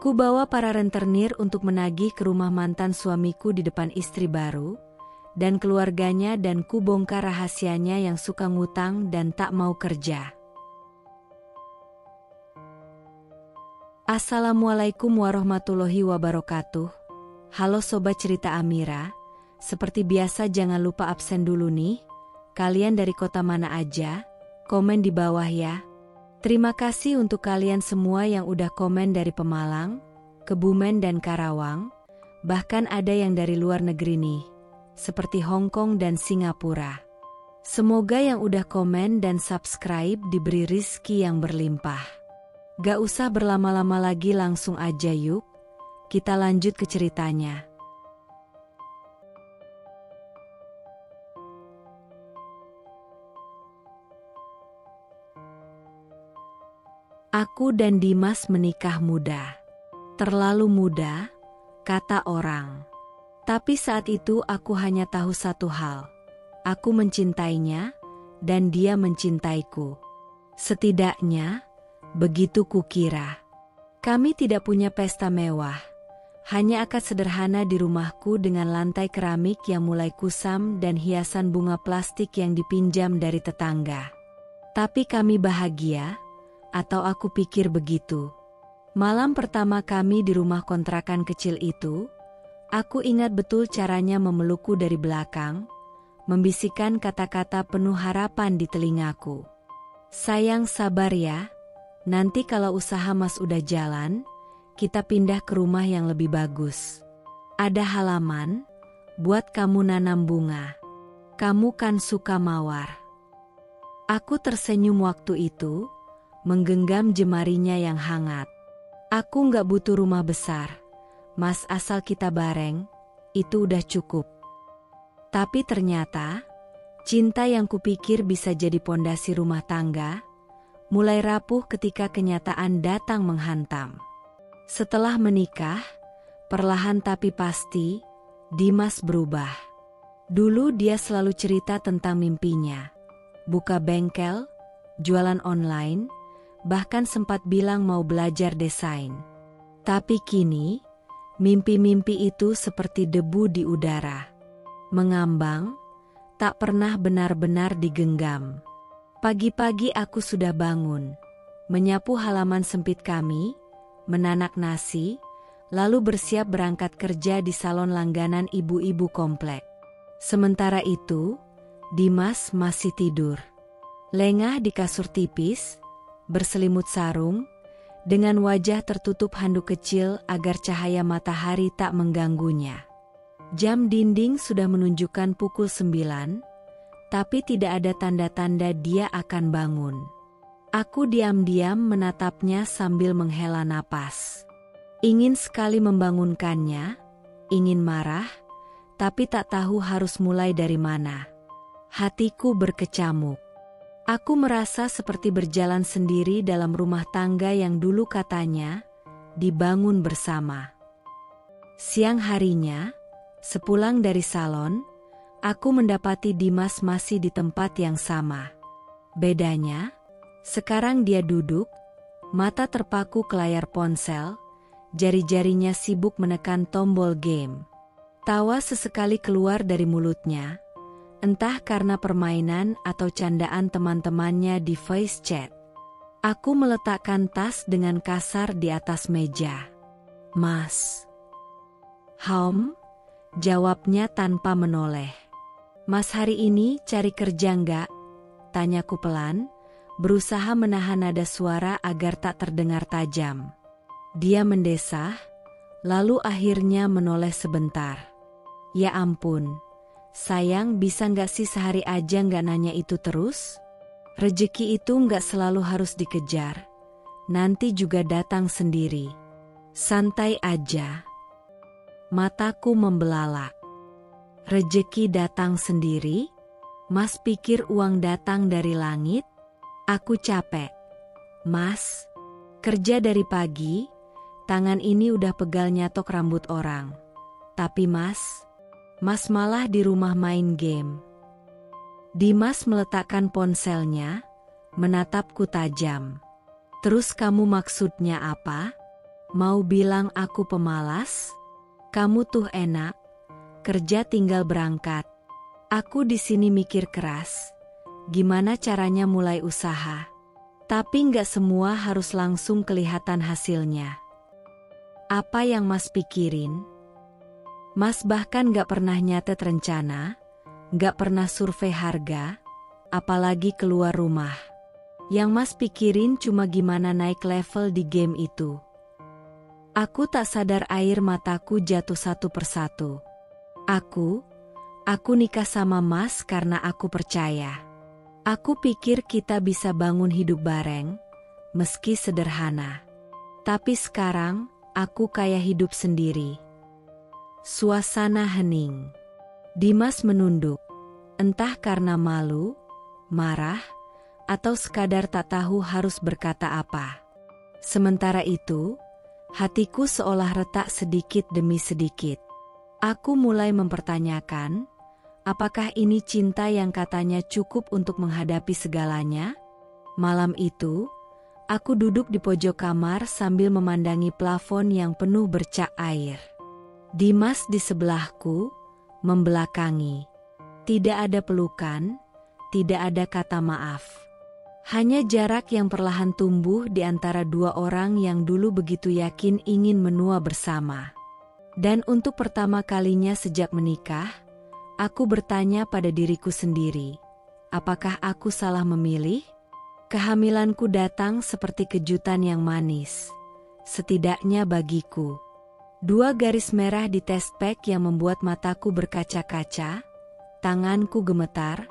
Ku bawa para rentenir untuk menagih ke rumah mantan suamiku di depan istri baru dan keluarganya, dan ku bongkar rahasianya yang suka ngutang dan tak mau kerja. Assalamualaikum warahmatullahi wabarakatuh. Halo Sobat Cerita Amira, seperti biasa jangan lupa absen dulu nih. Kalian dari kota mana aja? Komen di bawah ya. Terima kasih untuk kalian semua yang udah komen dari Pemalang, Kebumen dan Karawang. Bahkan ada yang dari luar negeri nih, seperti Hong Kong dan Singapura. Semoga yang udah komen dan subscribe diberi rizki yang berlimpah. Gak usah berlama-lama lagi, langsung aja yuk. Kita lanjut ke ceritanya. Aku dan Dimas menikah muda. Terlalu muda, kata orang. Tapi saat itu aku hanya tahu satu hal. Aku mencintainya, dan dia mencintaiku. Setidaknya, begitu kukira. Kami tidak punya pesta mewah. Hanya akad sederhana di rumahku dengan lantai keramik yang mulai kusam dan hiasan bunga plastik yang dipinjam dari tetangga. Tapi kami bahagia, atau aku pikir begitu. Malam pertama kami di rumah kontrakan kecil itu, aku ingat betul caranya memelukku dari belakang, membisikkan kata-kata penuh harapan di telingaku. Sayang, sabar ya, nanti kalau usaha Mas udah jalan, kita pindah ke rumah yang lebih bagus. Ada halaman, buat kamu nanam bunga. Kamu kan suka mawar. Aku tersenyum waktu itu, menggenggam jemarinya yang hangat. Aku nggak butuh rumah besar, Mas, asal kita bareng, itu udah cukup. Tapi ternyata, cinta yang kupikir bisa jadi pondasi rumah tangga, mulai rapuh ketika kenyataan datang menghantam. Setelah menikah, perlahan tapi pasti, Dimas berubah. Dulu dia selalu cerita tentang mimpinya. Buka bengkel, jualan online, bahkan sempat bilang mau belajar desain. Tapi kini, mimpi-mimpi itu seperti debu di udara. Mengambang, tak pernah benar-benar digenggam. Pagi-pagi aku sudah bangun, menyapu halaman sempit kami, menanak nasi, lalu bersiap berangkat kerja di salon langganan ibu-ibu komplek. Sementara itu, Dimas masih tidur. Lengah di kasur tipis, berselimut sarung, dengan wajah tertutup handuk kecil agar cahaya matahari tak mengganggunya. Jam dinding sudah menunjukkan pukul 9, tapi tidak ada tanda-tanda dia akan bangun. Aku diam-diam menatapnya sambil menghela napas. Ingin sekali membangunkannya, ingin marah, tapi tak tahu harus mulai dari mana. Hatiku berkecamuk. Aku merasa seperti berjalan sendiri dalam rumah tangga yang dulu katanya dibangun bersama. Siang harinya, sepulang dari salon, aku mendapati Dimas masih di tempat yang sama. Bedanya, sekarang dia duduk, mata terpaku ke layar ponsel, jari-jarinya sibuk menekan tombol game. Tawa sesekali keluar dari mulutnya, entah karena permainan atau candaan teman-temannya di voice chat. Aku meletakkan tas dengan kasar di atas meja. Mas. Jawabnya tanpa menoleh. Mas, hari ini cari kerja nggak? Tanyaku pelan, berusaha menahan nada suara agar tak terdengar tajam. Dia mendesah, lalu akhirnya menoleh sebentar. Ya ampun. Sayang, bisa nggak sih sehari aja nggak nanya itu terus? Rezeki itu nggak selalu harus dikejar. Nanti juga datang sendiri. Santai aja. Mataku membelalak. Rezeki datang sendiri? Mas pikir uang datang dari langit? Aku capek. Mas, kerja dari pagi, tangan ini udah pegal nyatok rambut orang. Tapi Mas malah di rumah main game. Dimas meletakkan ponselnya, menatapku tajam. Terus kamu maksudnya apa? Mau bilang aku pemalas? Kamu tuh enak, kerja tinggal berangkat. Aku di sini mikir keras, gimana caranya mulai usaha. Tapi nggak semua harus langsung kelihatan hasilnya. Apa yang Mas pikirin? Mas bahkan nggak pernah nyatet rencana, nggak pernah survei harga, apalagi keluar rumah. Yang Mas pikirin cuma gimana naik level di game itu. Aku tak sadar air mataku jatuh satu persatu. Aku nikah sama Mas karena aku percaya. Aku pikir kita bisa bangun hidup bareng, meski sederhana. Tapi sekarang, aku kayak hidup sendiri. Suasana hening. Dimas menunduk, entah karena malu, marah, atau sekadar tak tahu harus berkata apa. Sementara itu, hatiku seolah retak sedikit demi sedikit. Aku mulai mempertanyakan, apakah ini cinta yang katanya cukup untuk menghadapi segalanya? Malam itu, aku duduk di pojok kamar sambil memandangi plafon yang penuh bercak air. Dimas di sebelahku, membelakangi. Tidak ada pelukan, tidak ada kata maaf. Hanya jarak yang perlahan tumbuh di antara dua orang yang dulu begitu yakin ingin menua bersama. Dan untuk pertama kalinya sejak menikah, aku bertanya pada diriku sendiri, apakah aku salah memilih? Kehamilanku datang seperti kejutan yang manis, setidaknya bagiku. 2 garis merah di test pack yang membuat mataku berkaca-kaca, tanganku gemetar,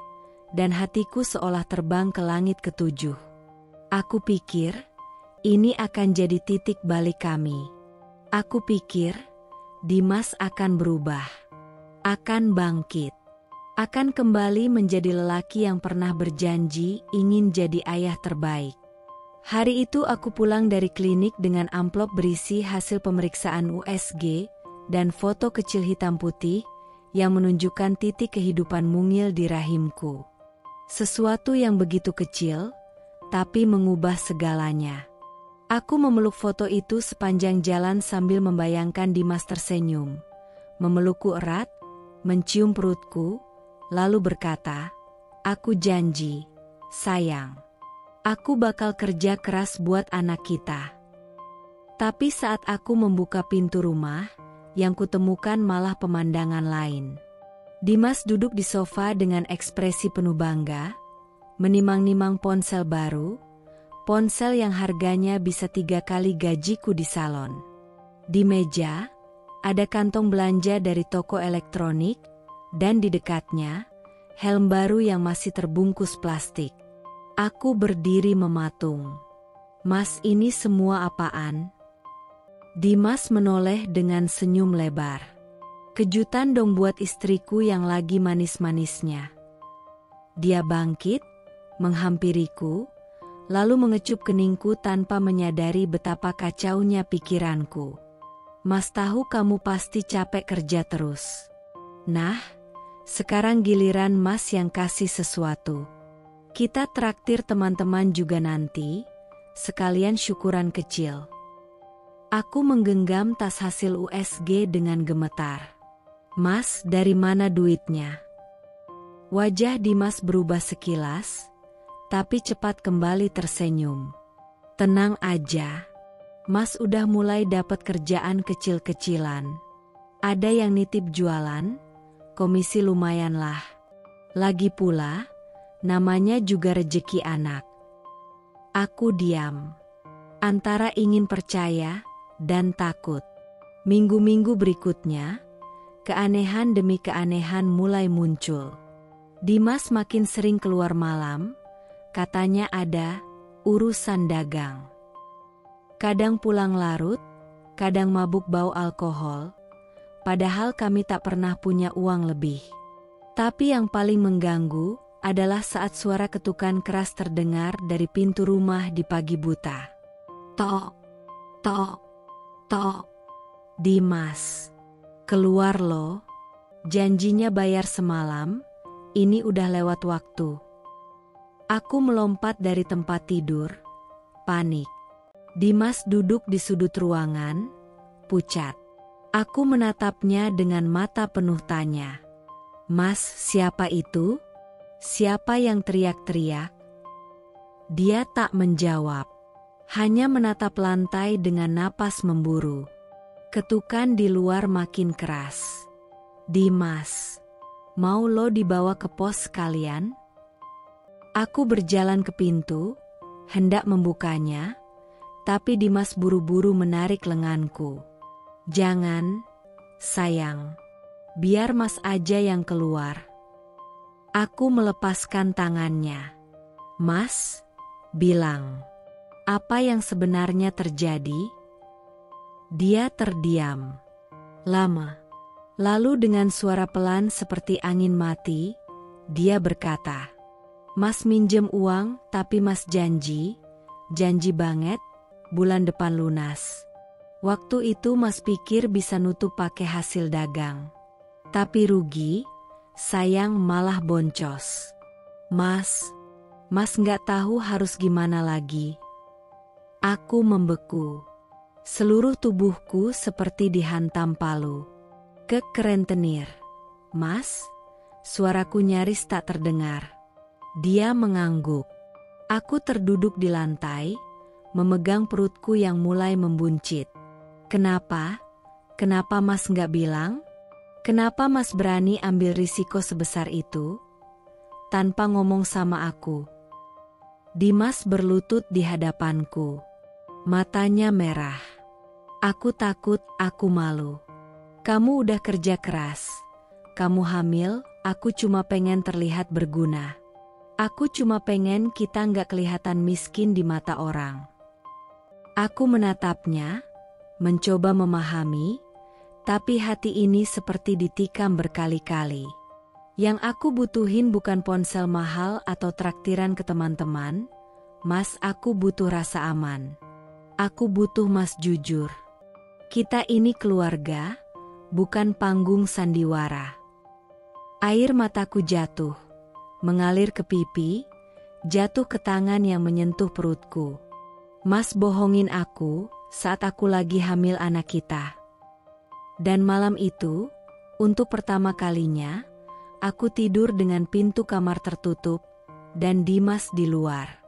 dan hatiku seolah terbang ke langit ke-7. Aku pikir, ini akan jadi titik balik kami. Aku pikir, Dimas akan berubah, akan bangkit, akan kembali menjadi lelaki yang pernah berjanji ingin jadi ayah terbaik. Hari itu aku pulang dari klinik dengan amplop berisi hasil pemeriksaan USG dan foto kecil hitam putih yang menunjukkan titik kehidupan mungil di rahimku. Sesuatu yang begitu kecil, tapi mengubah segalanya. Aku memeluk foto itu sepanjang jalan sambil membayangkan Dimas tersenyum, memelukku erat, mencium perutku, lalu berkata, "Aku janji, sayang. Aku bakal kerja keras buat anak kita." Tapi saat aku membuka pintu rumah, yang kutemukan malah pemandangan lain. Dimas duduk di sofa dengan ekspresi penuh bangga, menimang-nimang ponsel baru, ponsel yang harganya bisa 3 kali gajiku di salon. Di meja, ada kantong belanja dari toko elektronik, dan di dekatnya, helm baru yang masih terbungkus plastik. Aku berdiri mematung. "Mas, ini semua apaan?" Dimas menoleh dengan senyum lebar. "Kejutan dong buat istriku yang lagi manis-manisnya." Dia bangkit, menghampiriku, lalu mengecup keningku tanpa menyadari betapa kacaunya pikiranku. "Mas tahu kamu pasti capek kerja terus. Nah, sekarang giliran Mas yang kasih sesuatu. Kita traktir teman-teman juga nanti, sekalian syukuran kecil." Aku menggenggam tas hasil USG dengan gemetar. "Mas, dari mana duitnya?" Wajah Dimas berubah sekilas, tapi cepat kembali tersenyum. "Tenang aja, Mas udah mulai dapat kerjaan kecil-kecilan. Ada yang nitip jualan, komisi lumayan lah. Lagi pula, namanya juga rejeki anak." Aku diam, antara ingin percaya dan takut. Minggu-minggu berikutnya, keanehan demi keanehan mulai muncul. Dimas makin sering keluar malam, katanya ada urusan dagang. Kadang pulang larut, kadang mabuk bau alkohol, padahal kami tak pernah punya uang lebih. Tapi yang paling mengganggu adalah saat suara ketukan keras terdengar dari pintu rumah di pagi buta. Tok, tok, tok. "Dimas, keluar lo. Janjinya bayar semalam, ini udah lewat waktu." Aku melompat dari tempat tidur, panik. Dimas duduk di sudut ruangan, pucat. Aku menatapnya dengan mata penuh tanya. "Mas, siapa itu? Siapa yang teriak-teriak?" Dia tak menjawab, hanya menatap lantai dengan napas memburu. Ketukan di luar makin keras. "Dimas, mau lo dibawa ke pos sekalian?" Aku berjalan ke pintu, hendak membukanya, tapi Dimas buru-buru menarik lenganku. "Jangan, sayang. Biar Mas aja yang keluar." Aku melepaskan tangannya. "Mas, bilang, apa yang sebenarnya terjadi?" Dia terdiam lama. Lalu dengan suara pelan seperti angin mati, dia berkata, "Mas minjem uang, tapi Mas janji banget, bulan depan lunas. Waktu itu Mas pikir bisa nutup pakai hasil dagang. Tapi rugi, sayang malah boncos. Mas nggak tahu harus gimana lagi." Aku membeku. Seluruh tubuhku seperti dihantam palu. Kerentenir. "Mas?" Suaraku nyaris tak terdengar. Dia mengangguk. Aku terduduk di lantai, memegang perutku yang mulai membuncit. Kenapa? Kenapa Mas nggak bilang? Kenapa Mas berani ambil risiko sebesar itu? Tanpa ngomong sama aku. Dimas berlutut di hadapanku. Matanya merah. Aku takut, aku malu. "Kamu udah kerja keras. Kamu hamil, aku cuma pengen terlihat berguna. Aku cuma pengen kita nggak kelihatan miskin di mata orang." Aku menatapnya, mencoba memahami, tapi hati ini seperti ditikam berkali-kali. Yang aku butuhin bukan ponsel mahal atau traktiran ke teman-teman. Mas, aku butuh rasa aman. Aku butuh Mas jujur. Kita ini keluarga, bukan panggung sandiwara. Air mataku jatuh, mengalir ke pipi, jatuh ke tangan yang menyentuh perutku. Mas bohongin aku saat aku lagi hamil anak kita. Dan malam itu, untuk pertama kalinya, aku tidur dengan pintu kamar tertutup, dan Dimas di luar.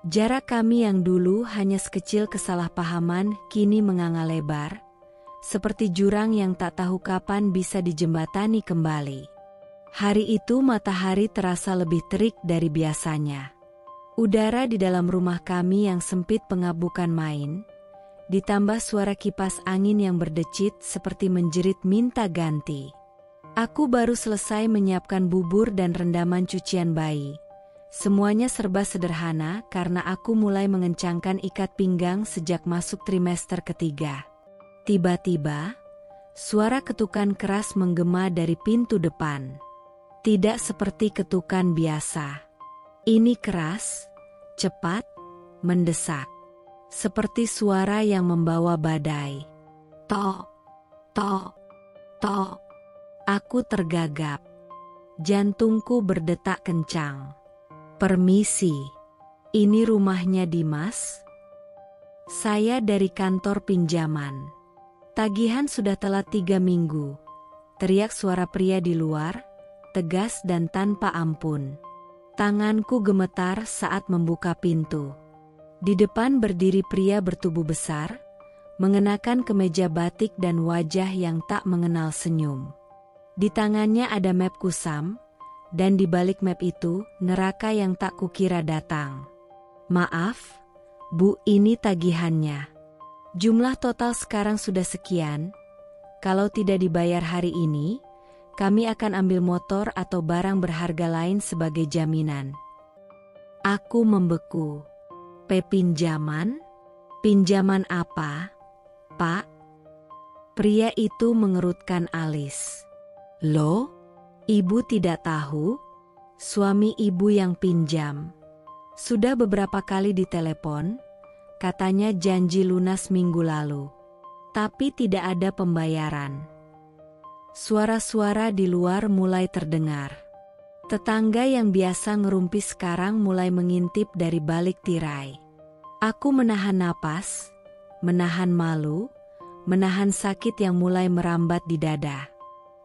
Jarak kami yang dulu hanya sekecil kesalahpahaman kini menganga lebar, seperti jurang yang tak tahu kapan bisa dijembatani kembali. Hari itu matahari terasa lebih terik dari biasanya. Udara di dalam rumah kami yang sempit pengap bukan main, ditambah suara kipas angin yang berdecit seperti menjerit minta ganti. Aku baru selesai menyiapkan bubur dan rendaman cucian bayi. Semuanya serba sederhana karena aku mulai mengencangkan ikat pinggang sejak masuk trimester ketiga. Tiba-tiba, suara ketukan keras menggema dari pintu depan. Tidak seperti ketukan biasa. Ini keras, cepat, mendesak. Seperti suara yang membawa badai. Tok, tok, tok. Aku tergagap. Jantungku berdetak kencang. "Permisi, ini rumahnya Dimas?" "Saya dari kantor pinjaman. Tagihan sudah telat 3 minggu. Teriak suara pria di luar, tegas dan tanpa ampun. Tanganku gemetar saat membuka pintu. Di depan berdiri pria bertubuh besar, mengenakan kemeja batik dan wajah yang tak mengenal senyum. Di tangannya ada map kusam, dan di balik map itu neraka yang tak kukira datang. "Maaf, Bu, ini tagihannya. Jumlah total sekarang sudah sekian. Kalau tidak dibayar hari ini, kami akan ambil motor atau barang berharga lain sebagai jaminan." Aku membeku. Pinjaman? Pinjaman apa, Pak?" Pria itu mengerutkan alis. "Loh, Ibu tidak tahu? Suami Ibu yang pinjam. Sudah beberapa kali ditelepon, katanya janji lunas minggu lalu. Tapi tidak ada pembayaran." Suara-suara di luar mulai terdengar. Tetangga yang biasa ngerumpi sekarang mulai mengintip dari balik tirai. Aku menahan napas, menahan malu, menahan sakit yang mulai merambat di dada.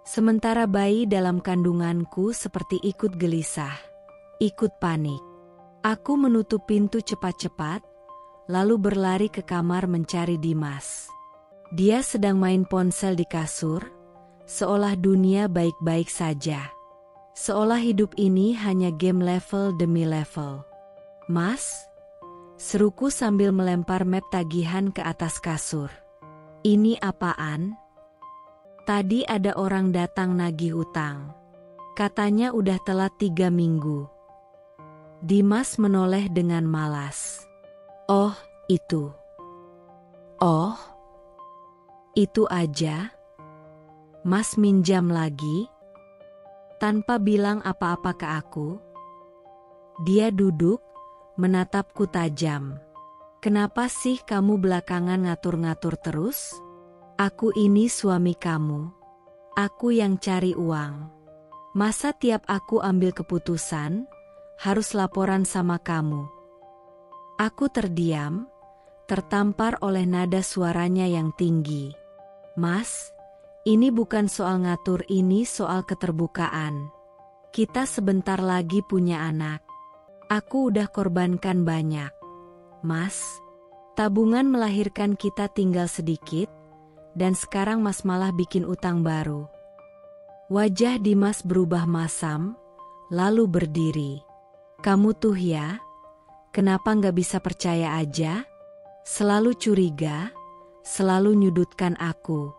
Sementara bayi dalam kandunganku seperti ikut gelisah, ikut panik. Aku menutup pintu cepat-cepat, lalu berlari ke kamar mencari Dimas. Dia sedang main ponsel di kasur, seolah dunia baik-baik saja. Seolah hidup ini hanya game level demi level. "Mas?" seruku sambil melempar map tagihan ke atas kasur. "Ini apaan?" "Tadi ada orang datang nagih hutang. Katanya udah telat 3 minggu. Dimas menoleh dengan malas. "Oh, itu. Oh, itu aja? Mas minjam lagi?" Tanpa bilang apa-apa ke aku, dia duduk, menatapku tajam. "Kenapa sih kamu belakangan ngatur-ngatur terus? Aku ini suami kamu. Aku yang cari uang. Masa tiap aku ambil keputusan, harus laporan sama kamu?" Aku terdiam, tertampar oleh nada suaranya yang tinggi. "Mas, ini bukan soal ngatur, ini soal keterbukaan. Kita sebentar lagi punya anak. Aku udah korbankan banyak. Mas, tabungan melahirkan kita tinggal sedikit, dan sekarang Mas malah bikin utang baru." Wajah Dimas berubah masam, lalu berdiri. "Kamu tuh ya, kenapa nggak bisa percaya aja? Selalu curiga, selalu nyudutkan aku.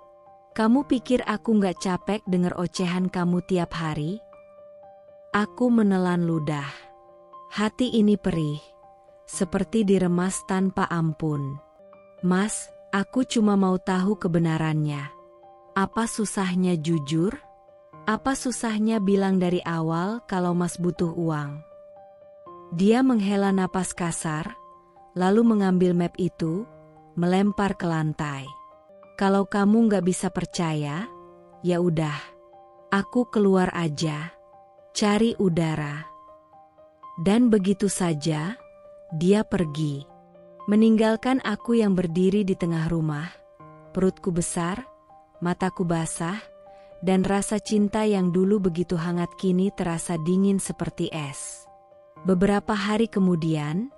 Kamu pikir aku nggak capek dengar ocehan kamu tiap hari?" Aku menelan ludah. Hati ini perih, seperti diremas tanpa ampun. "Mas, aku cuma mau tahu kebenarannya. Apa susahnya jujur? Apa susahnya bilang dari awal kalau Mas butuh uang?" Dia menghela napas kasar, lalu mengambil map itu, melempar ke lantai. "Kalau kamu nggak bisa percaya, ya udah. Aku keluar aja, cari udara." Dan begitu saja, dia pergi, meninggalkan aku yang berdiri di tengah rumah, perutku besar, mataku basah, dan rasa cinta yang dulu begitu hangat kini terasa dingin seperti es. Beberapa hari kemudian,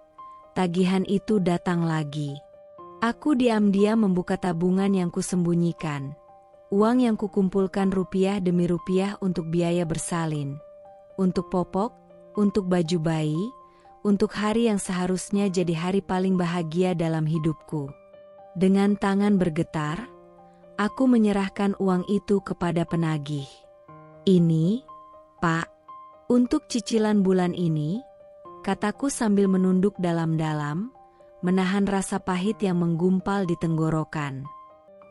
tagihan itu datang lagi. Aku diam-diam membuka tabungan yang kusembunyikan, uang yang kukumpulkan rupiah demi rupiah untuk biaya bersalin, untuk popok, untuk baju bayi, untuk hari yang seharusnya jadi hari paling bahagia dalam hidupku. Dengan tangan bergetar, aku menyerahkan uang itu kepada penagih. "Ini, Pak, untuk cicilan bulan ini," kataku sambil menunduk dalam-dalam, menahan rasa pahit yang menggumpal di tenggorokan.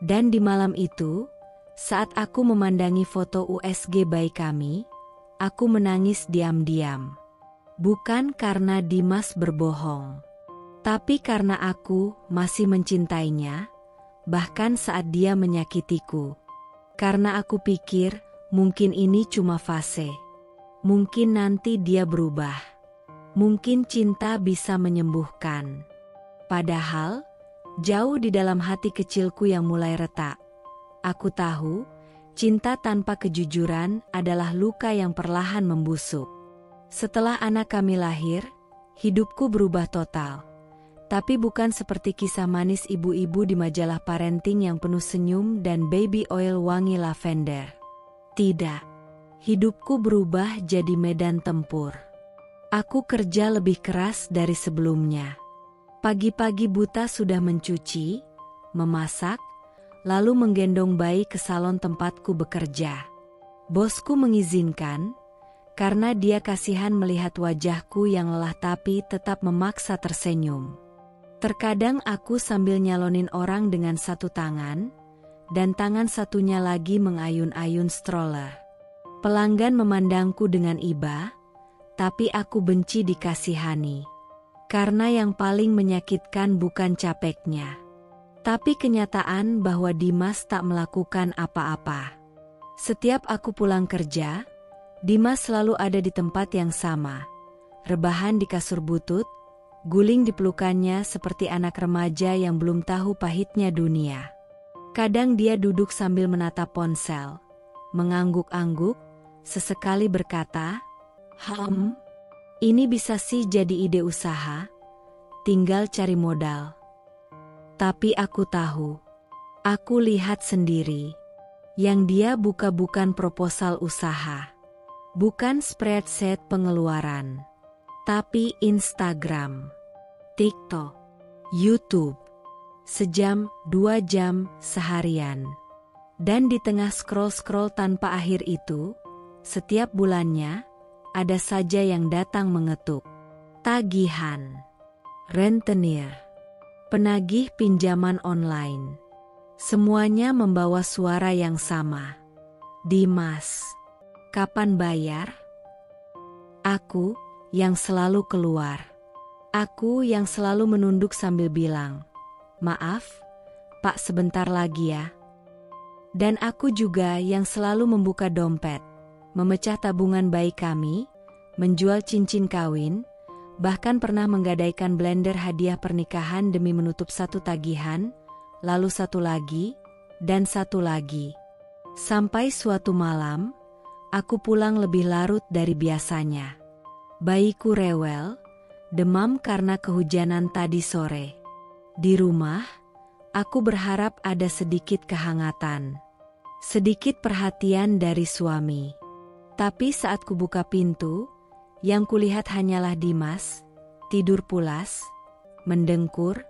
Dan di malam itu, saat aku memandangi foto USG bayi kami, aku menangis diam-diam. Bukan karena Dimas berbohong, tapi karena aku masih mencintainya, bahkan saat dia menyakitiku. Karena aku pikir, mungkin ini cuma fase. Mungkin nanti dia berubah. Mungkin cinta bisa menyembuhkan. Padahal, jauh di dalam hati kecilku yang mulai retak, aku tahu, cinta tanpa kejujuran adalah luka yang perlahan membusuk. Setelah anak kami lahir, hidupku berubah total. Tapi bukan seperti kisah manis ibu-ibu di majalah parenting yang penuh senyum dan baby oil wangi lavender. Tidak, hidupku berubah jadi medan tempur. Aku kerja lebih keras dari sebelumnya. Pagi-pagi buta sudah mencuci, memasak, lalu menggendong bayi ke salon tempatku bekerja. Bosku mengizinkan, karena dia kasihan melihat wajahku yang lelah tapi tetap memaksa tersenyum. Terkadang aku sambil nyalonin orang dengan satu tangan, dan tangan satunya lagi mengayun-ayun stroller. Pelanggan memandangku dengan iba, tapi aku benci dikasihani. Karena yang paling menyakitkan bukan capeknya, tapi kenyataan bahwa Dimas tak melakukan apa-apa. Setiap aku pulang kerja, Dimas selalu ada di tempat yang sama, rebahan di kasur butut, guling di pelukannya seperti anak remaja yang belum tahu pahitnya dunia. Kadang dia duduk sambil menatap ponsel, mengangguk-angguk, sesekali berkata, ini bisa sih jadi ide usaha, tinggal cari modal. Tapi aku tahu, aku lihat sendiri, yang dia buka bukan proposal usaha, bukan spreadsheet pengeluaran, tapi Instagram, TikTok, YouTube, sejam, 2 jam, seharian. Dan di tengah scroll-scroll tanpa akhir itu, setiap bulannya, ada saja yang datang mengetuk. Tagihan, rentenir, penagih pinjaman online. Semuanya membawa suara yang sama. Dimas, kapan bayar? Aku yang selalu keluar. Aku yang selalu menunduk sambil bilang, maaf, Pak, sebentar lagi ya. Dan aku juga yang selalu membuka dompet, memecah tabungan bayi kami, menjual cincin kawin, bahkan pernah menggadaikan blender hadiah pernikahan demi menutup satu tagihan, lalu satu lagi, dan satu lagi. Sampai suatu malam, aku pulang lebih larut dari biasanya. Bayiku rewel, demam karena kehujanan tadi sore. Di rumah, aku berharap ada sedikit kehangatan, sedikit perhatian dari suami. Tapi saat kubuka pintu, yang kulihat hanyalah Dimas, tidur pulas, mendengkur,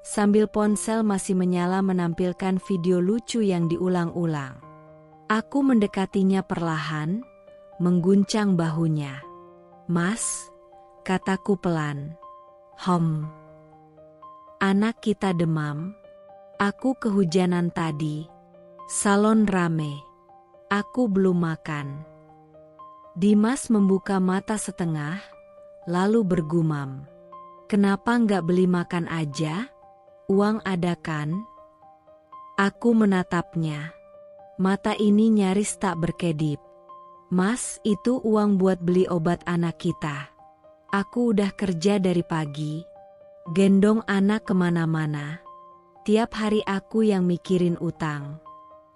sambil ponsel masih menyala menampilkan video lucu yang diulang-ulang. Aku mendekatinya perlahan, mengguncang bahunya. Mas, kataku pelan. Anak kita demam. Aku kehujanan tadi. Salon rame. Aku belum makan. Dimas membuka mata setengah, lalu bergumam. Kenapa nggak beli makan aja? Uang ada kan? Aku menatapnya. Mata ini nyaris tak berkedip. Mas, itu uang buat beli obat anak kita. Aku udah kerja dari pagi, gendong anak kemana-mana. Tiap hari aku yang mikirin utang.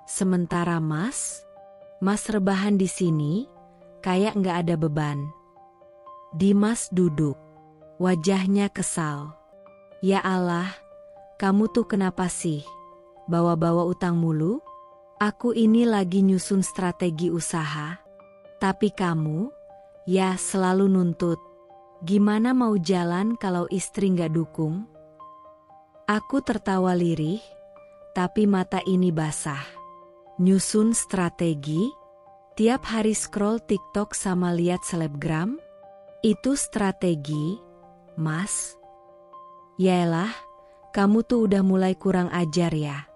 Sementara Mas rebahan di sini, kayak nggak ada beban. Dimas duduk, wajahnya kesal. Ya Allah, kamu tuh kenapa sih? Bawa-bawa utang mulu? Aku ini lagi nyusun strategi usaha. Tapi kamu, ya selalu nuntut. Gimana mau jalan kalau istri nggak dukung? Aku tertawa lirih, tapi mata ini basah. Nyusun strategi? Tiap hari scroll TikTok sama lihat selebgram? Itu strategi, Mas? Yaelah, kamu tuh udah mulai kurang ajar ya,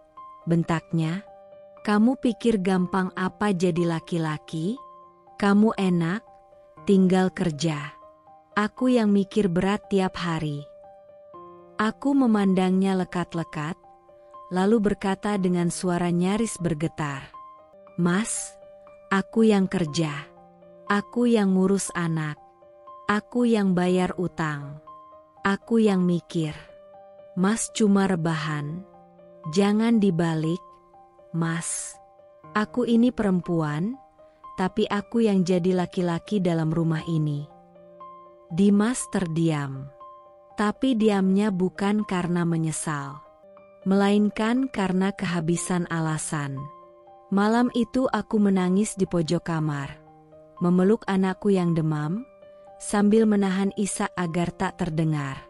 bentaknya. Kamu pikir gampang apa jadi laki-laki? Kamu enak, tinggal kerja. Aku yang mikir berat tiap hari. Aku memandangnya lekat-lekat, lalu berkata dengan suara nyaris bergetar. Mas, aku yang kerja. Aku yang ngurus anak. Aku yang bayar utang. Aku yang mikir. Mas cuma rebahan. Jangan dibalik, Mas. Aku ini perempuan, tapi aku yang jadi laki-laki dalam rumah ini. Dimas terdiam. Tapi diamnya bukan karena menyesal, melainkan karena kehabisan alasan. Malam itu aku menangis di pojok kamar, memeluk anakku yang demam, sambil menahan isak agar tak terdengar.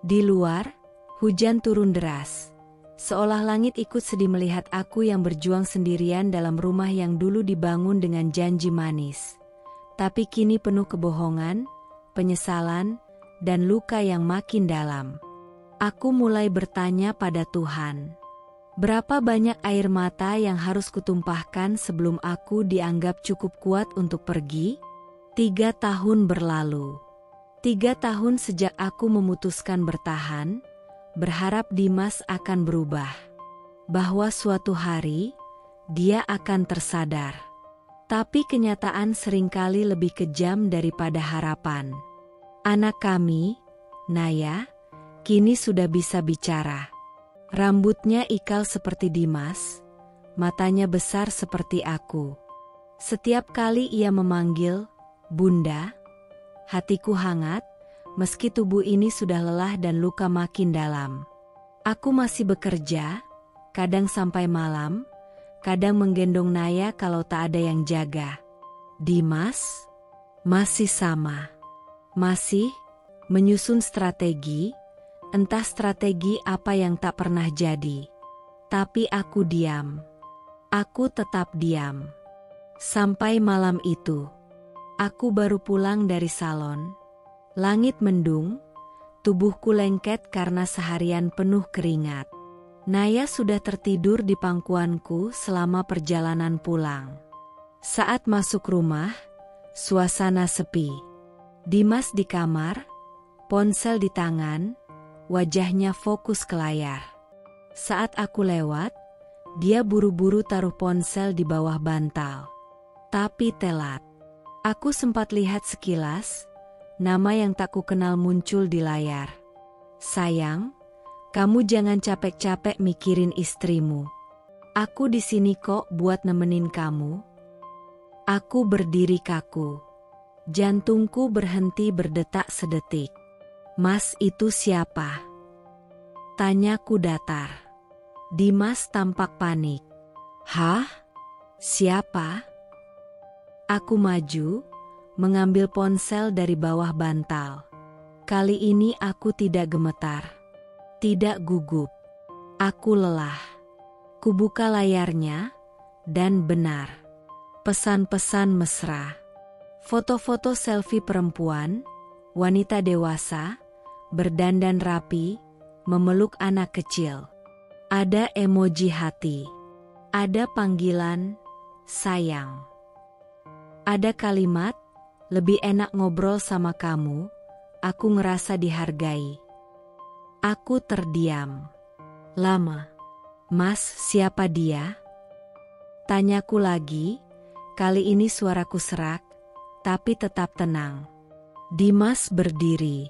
Di luar, hujan turun deras. Seolah langit ikut sedih melihat aku yang berjuang sendirian dalam rumah yang dulu dibangun dengan janji manis. Tapi kini penuh kebohongan, penyesalan, dan luka yang makin dalam. Aku mulai bertanya pada Tuhan. Berapa banyak air mata yang harus kutumpahkan sebelum aku dianggap cukup kuat untuk pergi? 3 tahun berlalu. 3 tahun sejak aku memutuskan bertahan, berharap Dimas akan berubah. Bahwa suatu hari, dia akan tersadar. Tapi kenyataan seringkali lebih kejam daripada harapan. Anak kami, Naya, kini sudah bisa bicara. Rambutnya ikal seperti Dimas, matanya besar seperti aku. Setiap kali ia memanggil, Bunda, hatiku hangat, meski tubuh ini sudah lelah dan luka makin dalam. Aku masih bekerja, kadang sampai malam, kadang menggendong Naya kalau tak ada yang jaga. Dimas, masih sama. Masih menyusun strategi, entah strategi apa yang tak pernah jadi. Tapi aku diam. Aku tetap diam. Sampai malam itu, aku baru pulang dari salon. Langit mendung, tubuhku lengket karena seharian penuh keringat. Naya sudah tertidur di pangkuanku selama perjalanan pulang. Saat masuk rumah, suasana sepi. Dimas di kamar, ponsel di tangan, wajahnya fokus ke layar. Saat aku lewat, dia buru-buru taruh ponsel di bawah bantal. Tapi telat. Aku sempat lihat sekilas, nama yang tak kukenal muncul di layar. Sayang, kamu jangan capek-capek mikirin istrimu. Aku di sini kok buat nemenin kamu. Aku berdiri kaku. Jantungku berhenti berdetak sedetik. Mas itu siapa? Tanyaku datar. Dimas tampak panik. Hah? Siapa? Aku maju, mengambil ponsel dari bawah bantal. Kali ini aku tidak gemetar. Tidak gugup. Aku lelah. Kubuka layarnya, dan benar. Pesan-pesan mesra. Foto-foto selfie perempuan, wanita dewasa, berdandan rapi, memeluk anak kecil. Ada emoji hati. Ada panggilan, sayang. Ada kalimat, lebih enak ngobrol sama kamu, aku ngerasa dihargai. Aku terdiam. Lama. Mas, siapa dia? Tanyaku lagi, kali ini suaraku serak, tapi tetap tenang. Dimas berdiri.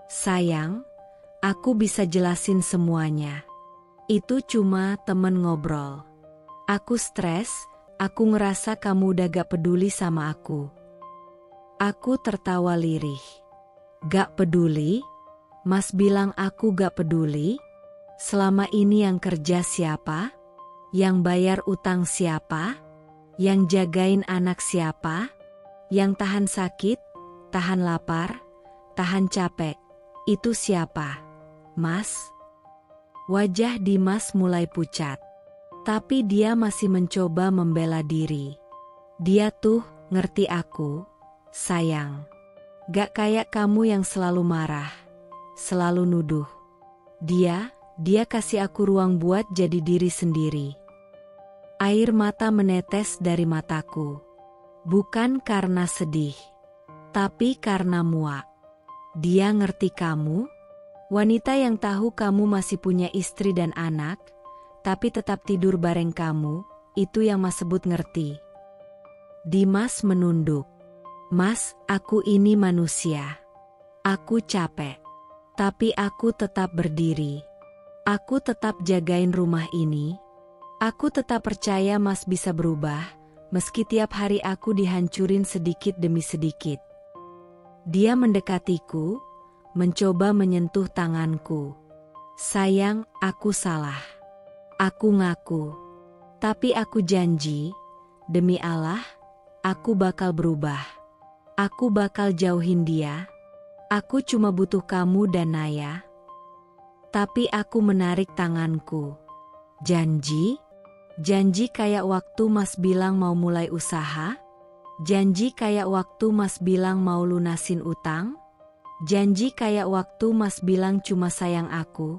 Sayang, aku bisa jelasin semuanya. Itu cuma temen ngobrol. Aku stres, aku ngerasa kamu udah gak peduli sama aku. Aku tertawa lirih. Gak peduli? Mas bilang aku gak peduli? Selama ini yang kerja siapa? Yang bayar utang siapa? Yang jagain anak siapa? Yang tahan sakit, tahan lapar, tahan capek, itu siapa? Mas? Wajah Dimas mulai pucat. Tapi dia masih mencoba membela diri. Dia tuh ngerti aku, sayang. Gak kayak kamu yang selalu marah, selalu nuduh. Dia kasih aku ruang buat jadi diri sendiri. Air mata menetes dari mataku. Bukan karena sedih, tapi karena muak. Dia ngerti kamu, wanita yang tahu kamu masih punya istri dan anak, tapi tetap tidur bareng kamu, itu yang Mas sebut ngerti. Dimas menunduk. Mas, aku ini manusia. Aku capek. Tapi aku tetap berdiri. Aku tetap jagain rumah ini. Aku tetap percaya Mas bisa berubah. Meski tiap hari aku dihancurin sedikit demi sedikit. Dia mendekatiku, mencoba menyentuh tanganku. Sayang, aku salah. Aku ngaku. Tapi aku janji, demi Allah, aku bakal berubah. Aku bakal jauhin dia. Aku cuma butuh kamu dan Naya. Tapi aku menarik tanganku. Janji? Janji kayak waktu Mas bilang mau mulai usaha? Janji kayak waktu Mas bilang mau lunasin utang? Janji kayak waktu Mas bilang cuma sayang aku?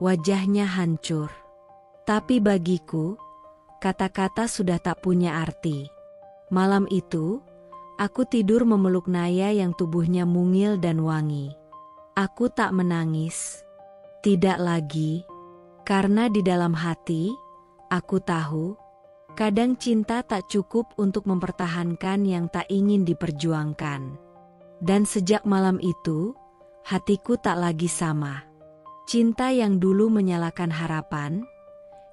Wajahnya hancur. Tapi bagiku, kata-kata sudah tak punya arti. Malam itu, aku tidur memeluk Naya yang tubuhnya mungil dan wangi. Aku tak menangis. Tidak lagi. Karena di dalam hati, aku tahu, kadang cinta tak cukup untuk mempertahankan yang tak ingin diperjuangkan. Dan sejak malam itu, hatiku tak lagi sama. Cinta yang dulu menyalakan harapan,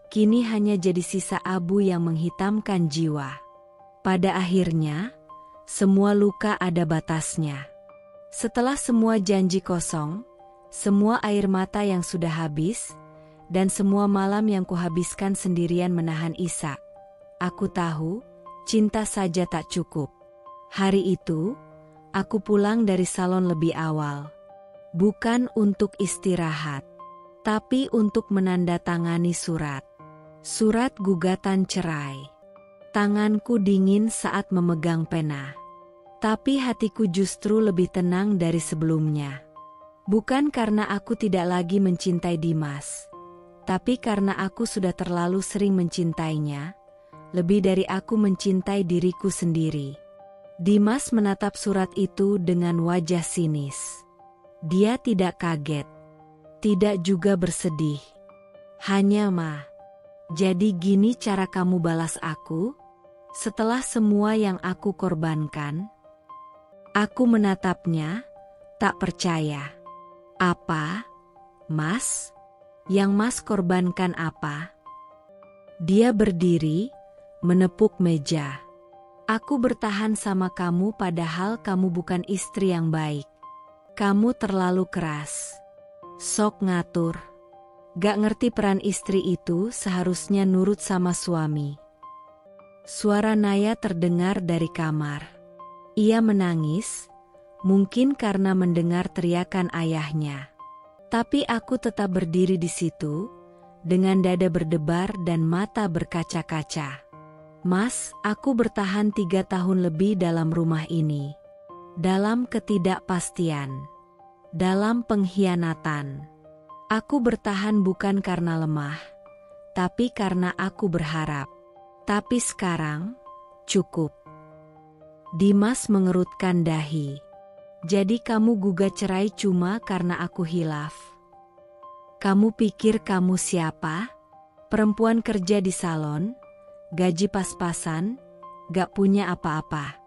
kini hanya jadi sisa abu yang menghitamkan jiwa. Pada akhirnya, semua luka ada batasnya. Setelah semua janji kosong, semua air mata yang sudah habis, dan semua malam yang kuhabiskan sendirian menahan isak, aku tahu, cinta saja tak cukup. Hari itu, aku pulang dari salon lebih awal. Bukan untuk istirahat, tapi untuk menandatangani surat. Surat gugatan cerai. Tanganku dingin saat memegang pena. Tapi hatiku justru lebih tenang dari sebelumnya. Bukan karena aku tidak lagi mencintai Dimas, tapi karena aku sudah terlalu sering mencintainya, lebih dari aku mencintai diriku sendiri. Dimas menatap surat itu dengan wajah sinis. Dia tidak kaget, tidak juga bersedih. Hanya jadi gini cara kamu balas aku? Setelah semua yang aku korbankan? Aku menatapnya, tak percaya. Apa, Mas? Yang Mas korbankan apa? Dia berdiri, menepuk meja. Aku bertahan sama kamu padahal kamu bukan istri yang baik. Kamu terlalu keras. Sok ngatur. Gak ngerti peran istri itu seharusnya nurut sama suami. Suara Naya terdengar dari kamar. Ia menangis, mungkin karena mendengar teriakan ayahnya. Tapi aku tetap berdiri di situ, dengan dada berdebar dan mata berkaca-kaca. Mas, aku bertahan 3 tahun lebih dalam rumah ini. Dalam ketidakpastian, dalam pengkhianatan. Aku bertahan bukan karena lemah, tapi karena aku berharap. Tapi sekarang, cukup. Dimas mengerutkan dahi. Jadi kamu gugat cerai cuma karena aku hilaf? Kamu pikir kamu siapa? Perempuan kerja di salon, gaji pas-pasan, gak punya apa-apa.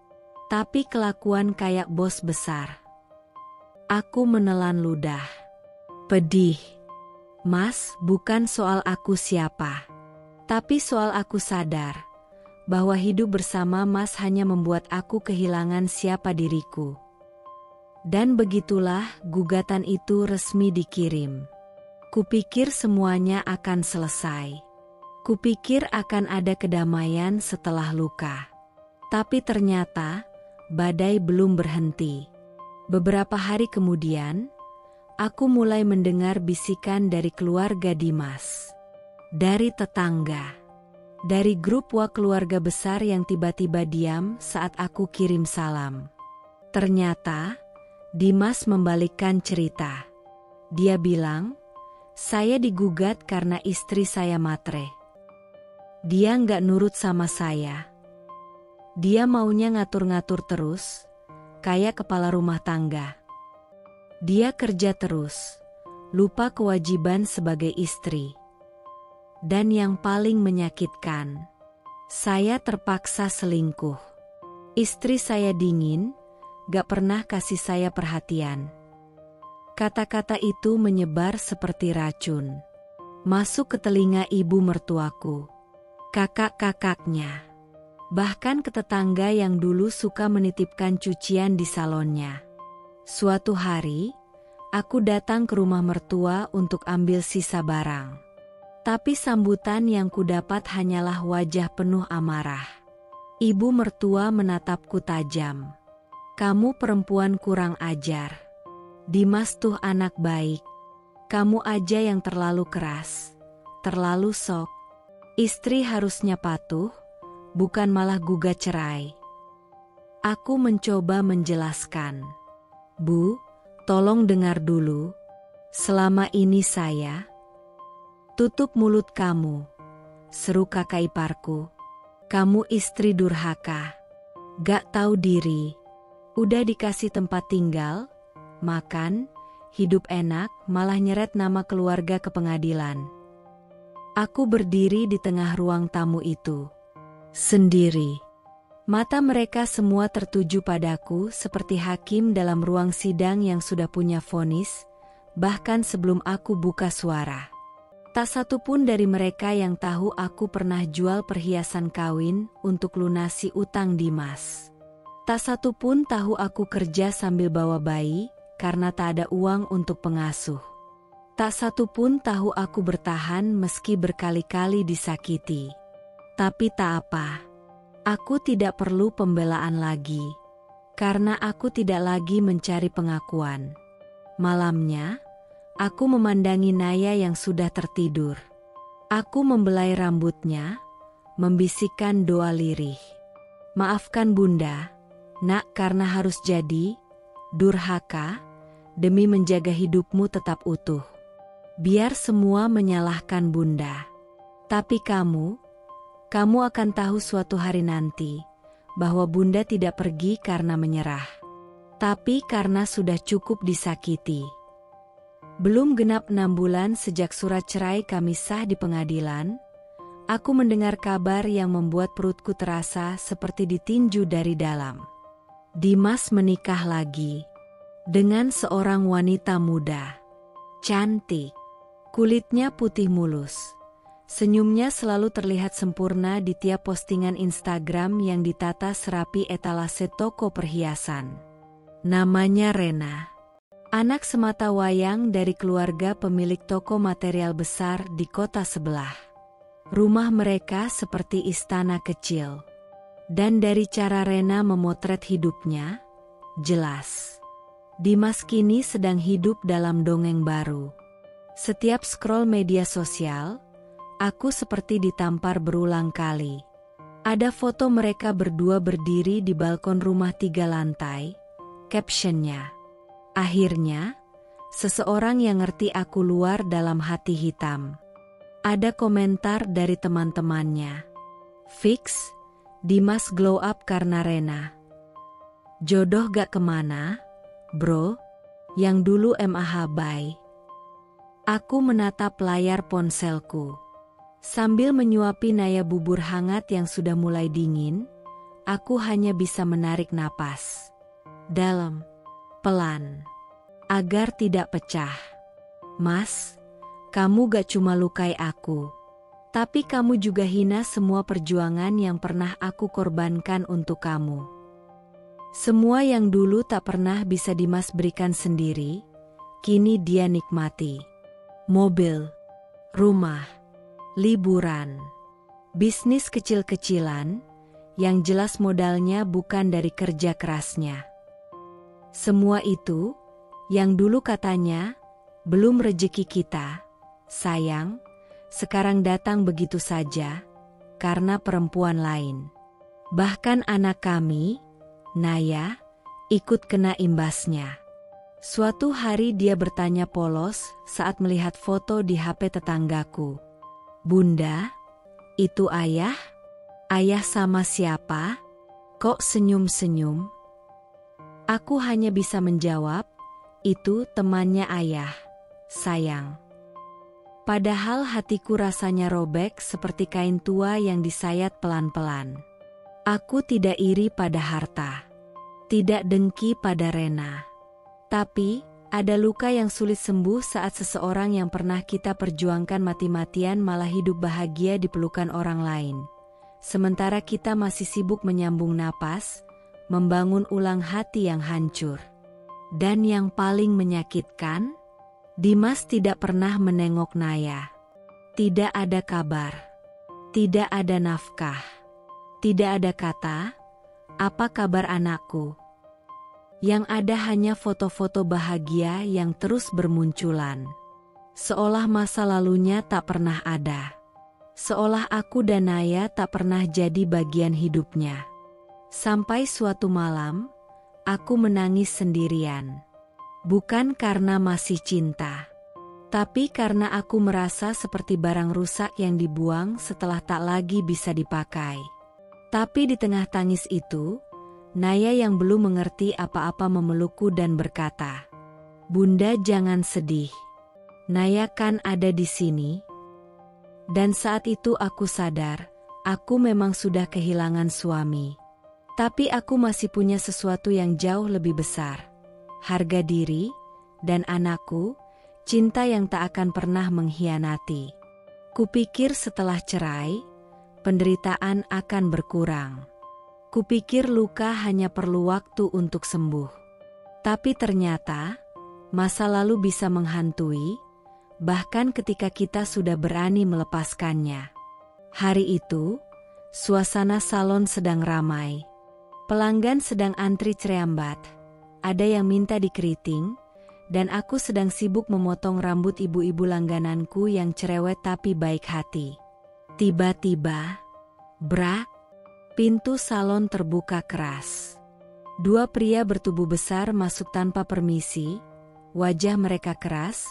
Tapi kelakuan kayak bos besar. Aku menelan ludah. Pedih. Mas, bukan soal aku siapa. Tapi soal aku sadar bahwa hidup bersama Mas hanya membuat aku kehilangan siapa diriku. Dan begitulah gugatan itu resmi dikirim. Kupikir semuanya akan selesai. Kupikir akan ada kedamaian setelah luka. Tapi ternyata badai belum berhenti. Beberapa hari kemudian, aku mulai mendengar bisikan dari keluarga Dimas. Dari tetangga. Dari grup keluarga besar yang tiba-tiba diam saat aku kirim salam. Ternyata, Dimas membalikkan cerita. Dia bilang, saya digugat karena istri saya matre. Dia nggak nurut sama saya. Dia maunya ngatur-ngatur terus, kayak kepala rumah tangga. Dia kerja terus, lupa kewajiban sebagai istri. Dan yang paling menyakitkan, saya terpaksa selingkuh. Istri saya dingin, gak pernah kasih saya perhatian. Kata-kata itu menyebar seperti racun. Masuk ke telinga ibu mertuaku, kakak-kakaknya. Bahkan ke tetangga yang dulu suka menitipkan cucian di salonnya. Suatu hari, aku datang ke rumah mertua untuk ambil sisa barang. Tapi sambutan yang kudapat hanyalah wajah penuh amarah. Ibu mertua menatapku tajam. Kamu perempuan kurang ajar. Dimas tuh anak baik. Kamu aja yang terlalu keras, terlalu sok. Istri harusnya patuh, bukan malah gugat cerai. Aku mencoba menjelaskan. Bu, tolong dengar dulu. Selama ini saya... Tutup mulut kamu, seru kakak iparku. Kamu istri durhaka. Gak tahu diri. Udah dikasih tempat tinggal, makan, hidup enak, malah nyeret nama keluarga ke pengadilan. Aku berdiri di tengah ruang tamu itu. Sendiri. Mata mereka semua tertuju padaku seperti hakim dalam ruang sidang yang sudah punya vonis, bahkan sebelum aku buka suara. Tak satu pun dari mereka yang tahu aku pernah jual perhiasan kawin untuk lunasi utang Dimas. Tak satu pun tahu aku kerja sambil bawa bayi karena tak ada uang untuk pengasuh. Tak satu pun tahu aku bertahan meski berkali-kali disakiti. Tapi tak apa. Aku tidak perlu pembelaan lagi. Karena aku tidak lagi mencari pengakuan. Malamnya, aku memandangi Naya yang sudah tertidur. Aku membelai rambutnya, membisikkan doa lirih. Maafkan Bunda, Nak, karena harus jadi durhaka demi menjaga hidupmu tetap utuh. Biar semua menyalahkan Bunda. Tapi kamu akan tahu suatu hari nanti bahwa Bunda tidak pergi karena menyerah, tapi karena sudah cukup disakiti. Belum genap 6 bulan sejak surat cerai kami sah di pengadilan, aku mendengar kabar yang membuat perutku terasa seperti ditinju dari dalam. Dimas menikah lagi dengan seorang wanita muda, cantik, kulitnya putih mulus. Senyumnya selalu terlihat sempurna di tiap postingan Instagram yang ditata serapi etalase toko perhiasan. Namanya Rena. Anak semata wayang dari keluarga pemilik toko material besar di kota sebelah. Rumah mereka seperti istana kecil. Dan dari cara Rena memotret hidupnya, jelas. Dimas kini sedang hidup dalam dongeng baru. Setiap scroll media sosial, aku seperti ditampar berulang kali. Ada foto mereka berdua berdiri di balkon rumah 3 lantai, captionnya. Akhirnya, seseorang yang ngerti aku luar dalam hati hitam. Ada komentar dari teman-temannya. Fix, Dimas glow up karena Rena. Jodoh gak kemana, bro, yang dulu MAH bye. Aku menatap layar ponselku. Sambil menyuapi Naya bubur hangat yang sudah mulai dingin, aku hanya bisa menarik napas dalam, pelan, agar tidak pecah. Mas, kamu gak cuma lukai aku, tapi kamu juga hina semua perjuangan yang pernah aku korbankan untuk kamu. Semua yang dulu tak pernah bisa Dimas berikan sendiri, kini dia nikmati. Mobil, rumah, liburan, bisnis kecil-kecilan, yang jelas modalnya bukan dari kerja kerasnya. Semua itu, yang dulu katanya, belum rejeki kita, sayang, sekarang datang begitu saja, karena perempuan lain. Bahkan anak kami, Naya, ikut kena imbasnya. Suatu hari dia bertanya polos saat melihat foto di HP tetanggaku. Bunda, itu ayah? Ayah sama siapa? Kok senyum-senyum? Aku hanya bisa menjawab, itu temannya ayah, sayang. Padahal hatiku rasanya robek seperti kain tua yang disayat pelan-pelan. Aku tidak iri pada harta, tidak dengki pada Rena. Tapi, ada luka yang sulit sembuh saat seseorang yang pernah kita perjuangkan mati-matian malah hidup bahagia di pelukan orang lain. Sementara kita masih sibuk menyambung napas, membangun ulang hati yang hancur. Dan yang paling menyakitkan, Dimas tidak pernah menengok Naya. Tidak ada kabar. Tidak ada nafkah. Tidak ada kata, apa kabar anakku? Yang ada hanya foto-foto bahagia yang terus bermunculan. Seolah masa lalunya tak pernah ada. Seolah aku dan Naya tak pernah jadi bagian hidupnya. Sampai suatu malam, aku menangis sendirian. Bukan karena masih cinta, tapi karena aku merasa seperti barang rusak yang dibuang setelah tak lagi bisa dipakai. Tapi di tengah tangis itu, Naya yang belum mengerti apa-apa memelukku dan berkata, "Bunda jangan sedih. Naya kan ada di sini." Dan saat itu aku sadar, aku memang sudah kehilangan suami. Tapi aku masih punya sesuatu yang jauh lebih besar. Harga diri, dan anakku, cinta yang tak akan pernah mengkhianati. Kupikir setelah cerai, penderitaan akan berkurang. Kupikir luka hanya perlu waktu untuk sembuh. Tapi ternyata, masa lalu bisa menghantui, bahkan ketika kita sudah berani melepaskannya. Hari itu, suasana salon sedang ramai. Pelanggan sedang antri cerambat, ada yang minta dikeriting, dan aku sedang sibuk memotong rambut ibu-ibu langgananku yang cerewet tapi baik hati. Tiba-tiba, brak, pintu salon terbuka keras. Dua pria bertubuh besar masuk tanpa permisi, wajah mereka keras,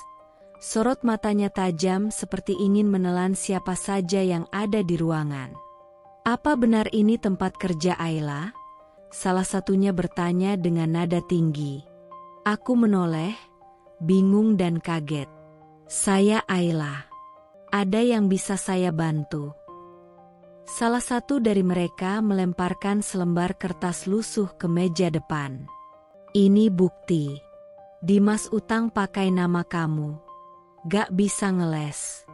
sorot matanya tajam seperti ingin menelan siapa saja yang ada di ruangan. "Apa benar ini tempat kerja Ayla?" Salah satunya bertanya dengan nada tinggi. Aku menoleh, bingung dan kaget. "Saya Ayla. Ada yang bisa saya bantu?" Salah satu dari mereka melemparkan selembar kertas lusuh ke meja depan. "Ini bukti. Dimas utang pakai nama kamu. Gak bisa ngeles."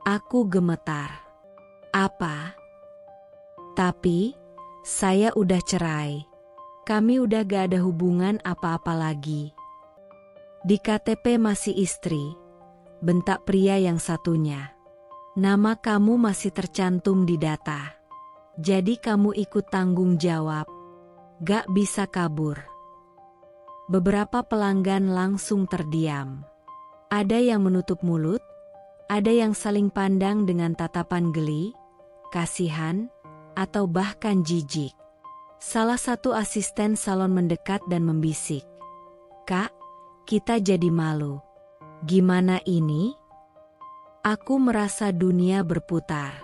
Aku gemetar. "Apa?" "Tapi, saya udah cerai. Kami udah gak ada hubungan apa-apa lagi." "Di KTP masih istri," bentak pria yang satunya. "Nama kamu masih tercantum di data. Jadi kamu ikut tanggung jawab. Gak bisa kabur." Beberapa pelanggan langsung terdiam. Ada yang menutup mulut, ada yang saling pandang dengan tatapan geli, kasihan, atau bahkan jijik. Salah satu asisten salon mendekat dan membisik, "Kak, kita jadi malu." "Gimana ini?" Aku merasa dunia berputar.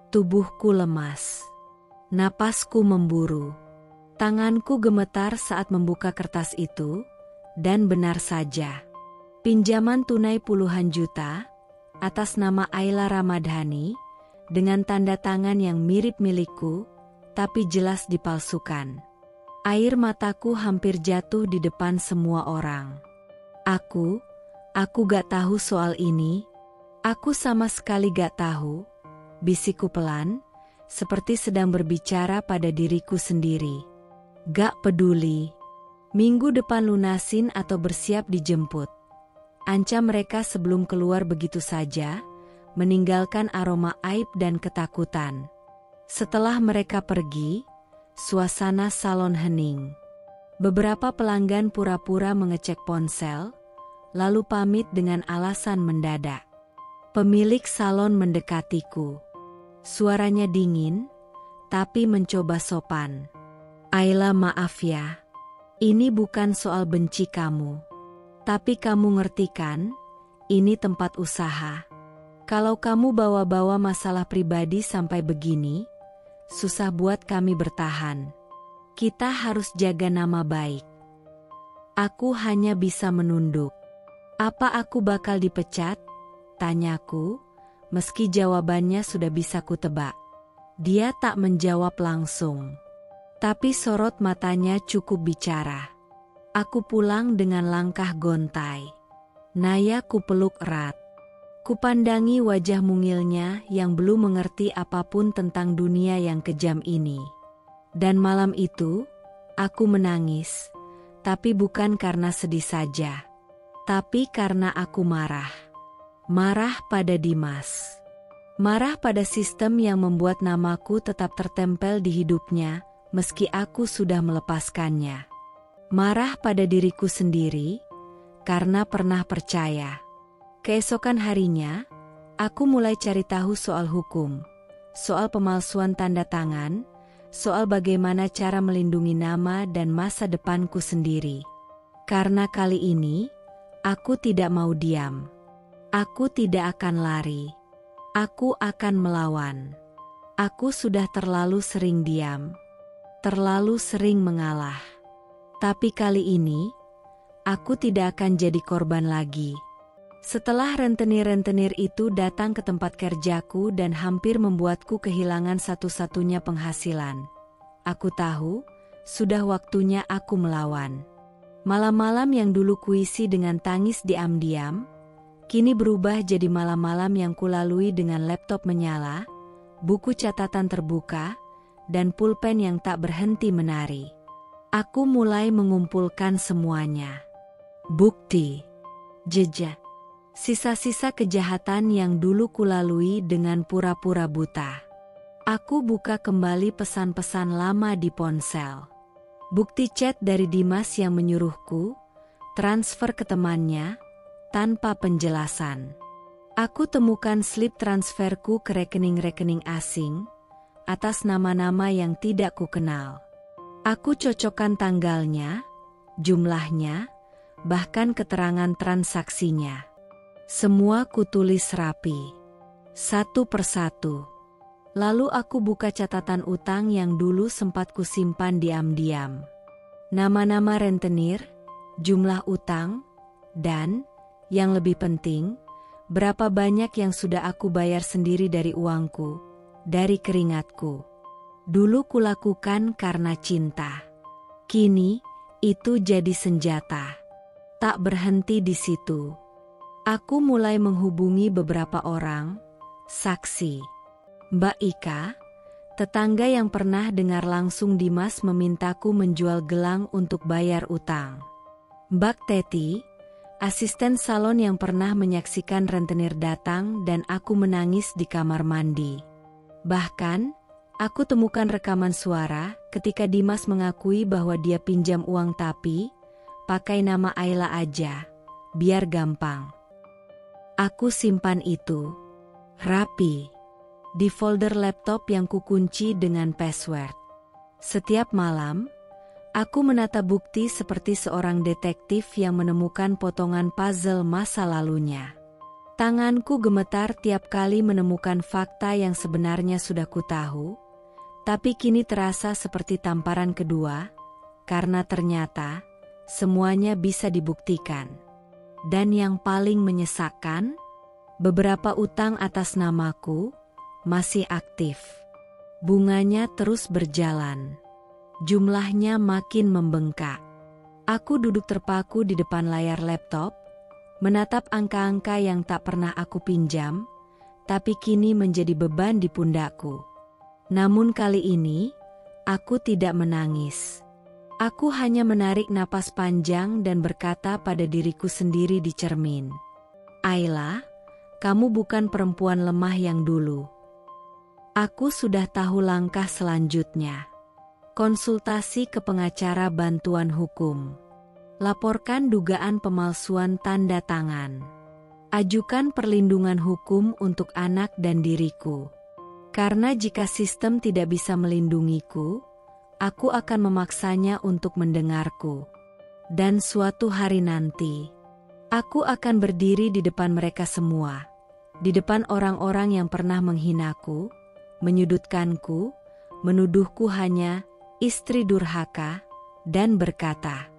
Tubuhku lemas. Napasku memburu. Tanganku gemetar saat membuka kertas itu, dan benar saja. Pinjaman tunai puluhan juta, atas nama Ayla Ramadhani, dengan tanda tangan yang mirip milikku, tapi jelas dipalsukan. Air mataku hampir jatuh di depan semua orang. Aku gak tahu soal ini. Aku sama sekali gak tahu," bisikku pelan, seperti sedang berbicara pada diriku sendiri. "Gak peduli. Minggu depan lunasin atau bersiap dijemput." Ancam mereka sebelum keluar begitu saja, meninggalkan aroma aib dan ketakutan. Setelah mereka pergi, suasana salon hening. Beberapa pelanggan pura-pura mengecek ponsel, lalu pamit dengan alasan mendadak. Pemilik salon mendekatiku. Suaranya dingin, tapi mencoba sopan. "Ayla, maaf ya. Ini bukan soal benci kamu. Tapi kamu ngerti kan, ini tempat usaha. Kalau kamu bawa-bawa masalah pribadi sampai begini, susah buat kami bertahan. Kita harus jaga nama baik." Aku hanya bisa menunduk. "Apa aku bakal dipecat?" tanyaku, meski jawabannya sudah bisa kutebak. Dia tak menjawab langsung. Tapi sorot matanya cukup bicara. Aku pulang dengan langkah gontai. Naya kupeluk erat. Kupandangi wajah mungilnya yang belum mengerti apapun tentang dunia yang kejam ini. Dan malam itu, aku menangis, tapi bukan karena sedih saja. Tapi karena aku marah. Marah pada Dimas. Marah pada sistem yang membuat namaku tetap tertempel di hidupnya, meski aku sudah melepaskannya. Marah pada diriku sendiri, karena pernah percaya. Keesokan harinya, aku mulai cari tahu soal hukum, soal pemalsuan tanda tangan, soal bagaimana cara melindungi nama dan masa depanku sendiri. Karena kali ini, aku tidak mau diam. Aku tidak akan lari. Aku akan melawan. Aku sudah terlalu sering diam, terlalu sering mengalah. Tapi kali ini, aku tidak akan jadi korban lagi. Setelah rentenir-rentenir itu datang ke tempat kerjaku dan hampir membuatku kehilangan satu-satunya penghasilan, aku tahu, sudah waktunya aku melawan. Malam-malam yang dulu kuisi dengan tangis diam-diam, kini berubah jadi malam-malam yang kulalui dengan laptop menyala, buku catatan terbuka, dan pulpen yang tak berhenti menari. Aku mulai mengumpulkan semuanya. Bukti, jejak, sisa-sisa kejahatan yang dulu kulalui dengan pura-pura buta. Aku buka kembali pesan-pesan lama di ponsel. Bukti chat dari Dimas yang menyuruhku transfer ke temannya tanpa penjelasan. Aku temukan slip transferku ke rekening-rekening asing atas nama-nama yang tidak kukenal. Aku cocokkan tanggalnya, jumlahnya, bahkan keterangan transaksinya. Semua kutulis rapi, satu persatu. Lalu aku buka catatan utang yang dulu sempat kusimpan diam-diam. Nama-nama rentenir, jumlah utang, dan, yang lebih penting, berapa banyak yang sudah aku bayar sendiri dari uangku, dari keringatku. Dulu kulakukan karena cinta. Kini, itu jadi senjata. Tak berhenti di situ. Aku mulai menghubungi beberapa orang, saksi. Mbak Ika, tetangga yang pernah dengar langsung Dimas memintaku menjual gelang untuk bayar utang. Mbak Teti, asisten salon yang pernah menyaksikan rentenir datang dan aku menangis di kamar mandi. Bahkan, aku temukan rekaman suara ketika Dimas mengakui bahwa dia pinjam uang tapi pakai nama Ayla aja, biar gampang. Aku simpan itu, rapi, di folder laptop yang kukunci dengan password. Setiap malam, aku menata bukti seperti seorang detektif yang menemukan potongan puzzle masa lalunya. Tanganku gemetar tiap kali menemukan fakta yang sebenarnya sudah kutahu, tapi kini terasa seperti tamparan kedua, karena ternyata semuanya bisa dibuktikan. Dan yang paling menyesakkan, beberapa utang atas namaku masih aktif. Bunganya terus berjalan. Jumlahnya makin membengkak. Aku duduk terpaku di depan layar laptop, menatap angka-angka yang tak pernah aku pinjam, tapi kini menjadi beban di pundakku. Namun kali ini, aku tidak menangis. Aku hanya menarik napas panjang dan berkata pada diriku sendiri di cermin, Ayla, kamu bukan perempuan lemah yang dulu. Aku sudah tahu langkah selanjutnya. Konsultasi ke pengacara bantuan hukum. Laporkan dugaan pemalsuan tanda tangan. Ajukan perlindungan hukum untuk anak dan diriku. Karena jika sistem tidak bisa melindungiku, aku akan memaksanya untuk mendengarku. Dan suatu hari nanti, aku akan berdiri di depan mereka semua. Di depan orang-orang yang pernah menghinaku, menyudutkanku, menuduhku hanya istri durhaka, dan berkata,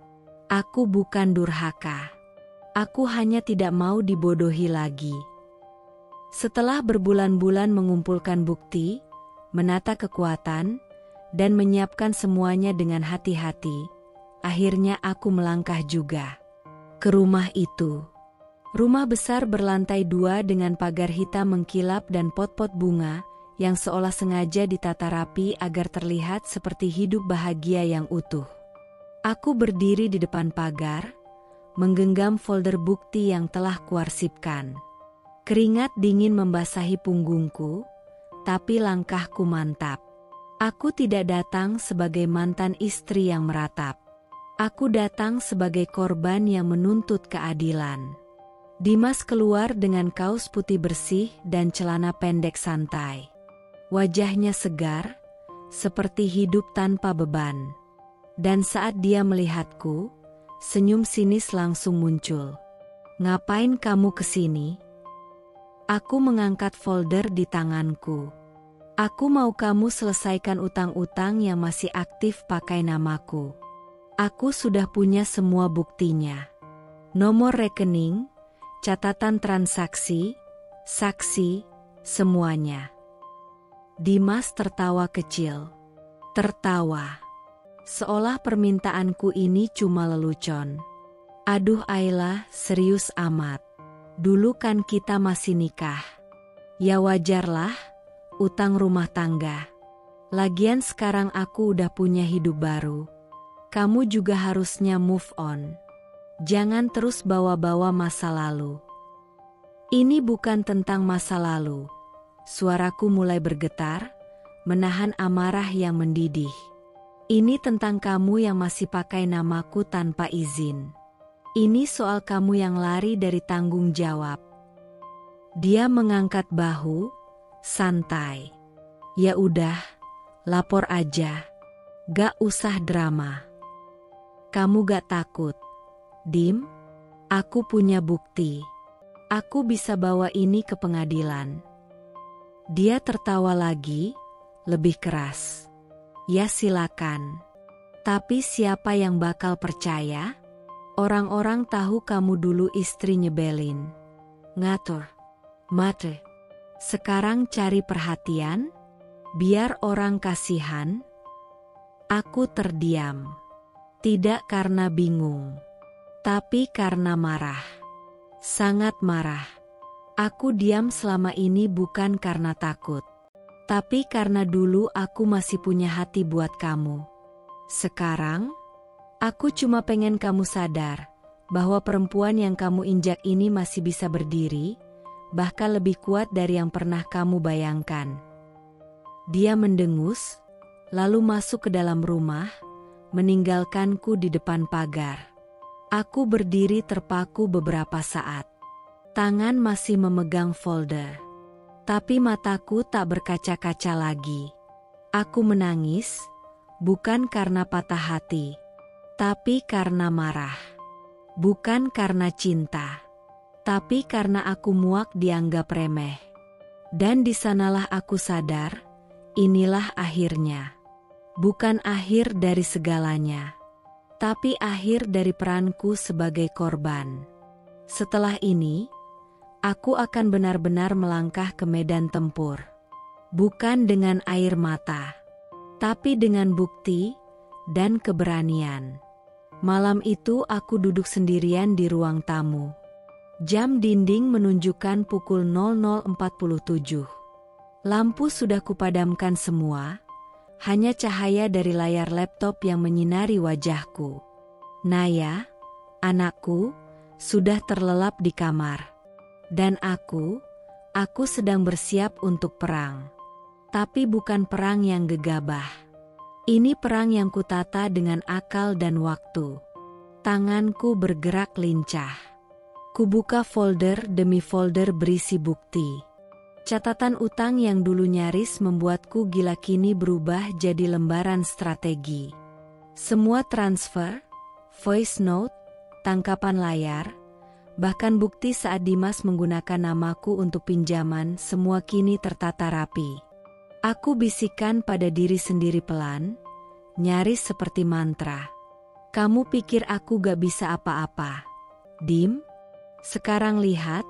aku bukan durhaka. Aku hanya tidak mau dibodohi lagi. Setelah berbulan-bulan mengumpulkan bukti, menata kekuatan, dan menyiapkan semuanya dengan hati-hati, akhirnya aku melangkah juga ke rumah itu. Rumah besar berlantai 2 dengan pagar hitam mengkilap dan pot-pot bunga, yang seolah sengaja ditata rapi agar terlihat seperti hidup bahagia yang utuh. Aku berdiri di depan pagar, menggenggam folder bukti yang telah kuarsipkan. Keringat dingin membasahi punggungku, tapi langkahku mantap. Aku tidak datang sebagai mantan istri yang meratap. Aku datang sebagai korban yang menuntut keadilan. Dimas keluar dengan kaos putih bersih dan celana pendek santai. Wajahnya segar, seperti hidup tanpa beban. Dan saat dia melihatku, senyum sinis langsung muncul. Ngapain kamu kesini? Aku mengangkat folder di tanganku. Aku mau kamu selesaikan utang-utang yang masih aktif pakai namaku. Aku sudah punya semua buktinya. Nomor rekening, catatan transaksi, saksi, semuanya. Dimas tertawa kecil. tertawa. Seolah permintaanku ini cuma lelucon. Aduh Ayla, serius amat. Dulu kan kita masih nikah. Ya wajarlah, utang rumah tangga. Lagian sekarang aku udah punya hidup baru. Kamu juga harusnya move on. Jangan terus bawa-bawa masa lalu. Ini bukan tentang masa lalu. Suaraku mulai bergetar, menahan amarah yang mendidih. Ini tentang kamu yang masih pakai namaku tanpa izin. Ini soal kamu yang lari dari tanggung jawab. Dia mengangkat bahu, santai. Ya udah, lapor aja. Gak usah drama. Kamu gak takut? Dim, aku punya bukti. Aku bisa bawa ini ke pengadilan. Dia tertawa lagi, lebih keras. Ya silakan. Tapi siapa yang bakal percaya? Orang-orang tahu kamu dulu istri nyebelin. Ngatur. Mate. Sekarang cari perhatian, biar orang kasihan. Aku terdiam. Tidak karena bingung, tapi karena marah. Sangat marah. Aku diam selama ini bukan karena takut, tapi karena dulu aku masih punya hati buat kamu. Sekarang, aku cuma pengen kamu sadar bahwa perempuan yang kamu injak ini masih bisa berdiri, bahkan lebih kuat dari yang pernah kamu bayangkan. Dia mendengus, lalu masuk ke dalam rumah, meninggalkanku di depan pagar. Aku berdiri terpaku beberapa saat. Tangan masih memegang folder. Tapi mataku tak berkaca-kaca lagi. Aku menangis, bukan karena patah hati, tapi karena marah. Bukan karena cinta, tapi karena aku muak dianggap remeh. Dan di sanalah aku sadar, inilah akhirnya. Bukan akhir dari segalanya, tapi akhir dari peranku sebagai korban. Setelah ini, aku akan benar-benar melangkah ke medan tempur. Bukan dengan air mata, tapi dengan bukti dan keberanian. Malam itu aku duduk sendirian di ruang tamu. Jam dinding menunjukkan pukul 00.47. Lampu sudah kupadamkan semua. Hanya cahaya dari layar laptop yang menyinari wajahku. Naya, anakku, sudah terlelap di kamar. Dan aku sedang bersiap untuk perang. Tapi bukan perang yang gegabah. Ini perang yang kutata dengan akal dan waktu. Tanganku bergerak lincah. Kubuka folder demi folder berisi bukti. Catatan utang yang dulu nyaris membuatku gila kini berubah jadi lembaran strategi. Semua transfer, voice note, tangkapan layar, bahkan bukti saat Dimas menggunakan namaku untuk pinjaman semua kini tertata rapi. Aku bisikan pada diri sendiri pelan, nyaris seperti mantra. Kamu pikir aku gak bisa apa-apa? Dim, sekarang lihat.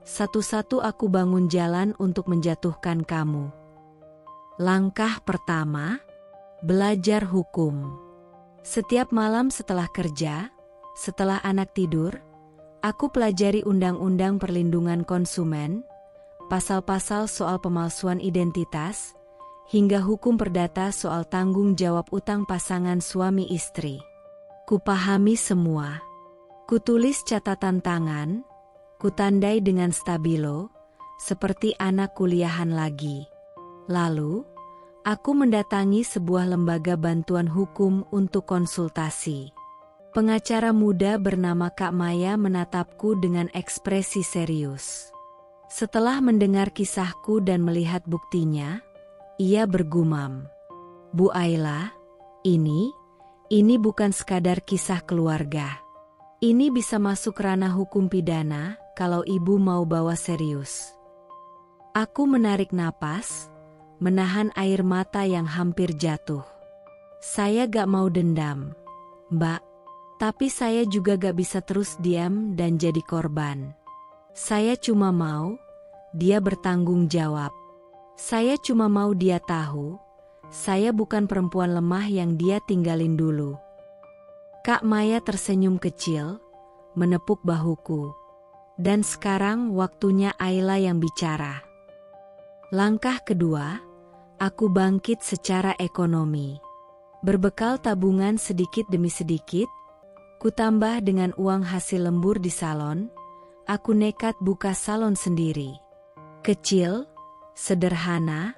Satu-satu aku bangun jalan untuk menjatuhkan kamu. Langkah pertama, belajar hukum. Setiap malam setelah kerja, setelah anak tidur, aku pelajari undang-undang perlindungan konsumen, pasal-pasal soal pemalsuan identitas, hingga hukum perdata soal tanggung jawab utang pasangan suami istri. Kupahami semua. Kutulis catatan tangan, kutandai dengan stabilo, seperti anak kuliahan lagi. Lalu, aku mendatangi sebuah lembaga bantuan hukum untuk konsultasi. Pengacara muda bernama Kak Maya menatapku dengan ekspresi serius. Setelah mendengar kisahku dan melihat buktinya, ia bergumam. Bu Ayla, ini bukan sekadar kisah keluarga. Ini bisa masuk ranah hukum pidana kalau ibu mau bawa serius. Aku menarik napas, menahan air mata yang hampir jatuh. Saya gak mau dendam, Mbak. Tapi saya juga gak bisa terus diam dan jadi korban. Saya cuma mau dia bertanggung jawab. Saya cuma mau dia tahu, Saya bukan perempuan lemah yang dia tinggalin dulu. Kak Maya tersenyum kecil, menepuk bahuku. Dan sekarang waktunya Ayla yang bicara. Langkah kedua, aku bangkit secara ekonomi. Berbekal tabungan sedikit demi sedikit, kutambah dengan uang hasil lembur di salon, aku nekat buka salon sendiri. Kecil, sederhana,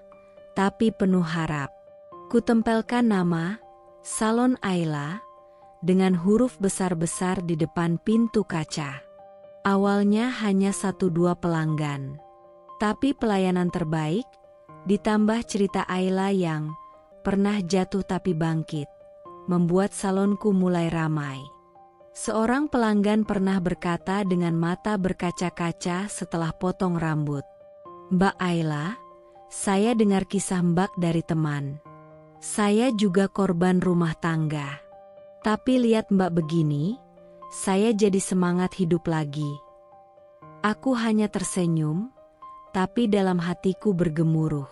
tapi penuh harap. Kutempelkan nama, Salon Ayla, dengan huruf besar-besar di depan pintu kaca. Awalnya hanya 1-2 pelanggan. Tapi pelayanan terbaik, ditambah cerita Ayla yang pernah jatuh tapi bangkit, membuat salonku mulai ramai. Seorang pelanggan pernah berkata dengan mata berkaca-kaca setelah potong rambut, "Mbak Ayla, saya dengar kisah Mbak dari teman. Saya juga korban rumah tangga. Tapi lihat Mbak begini, saya jadi semangat hidup lagi." Aku hanya tersenyum, tapi dalam hatiku bergemuruh.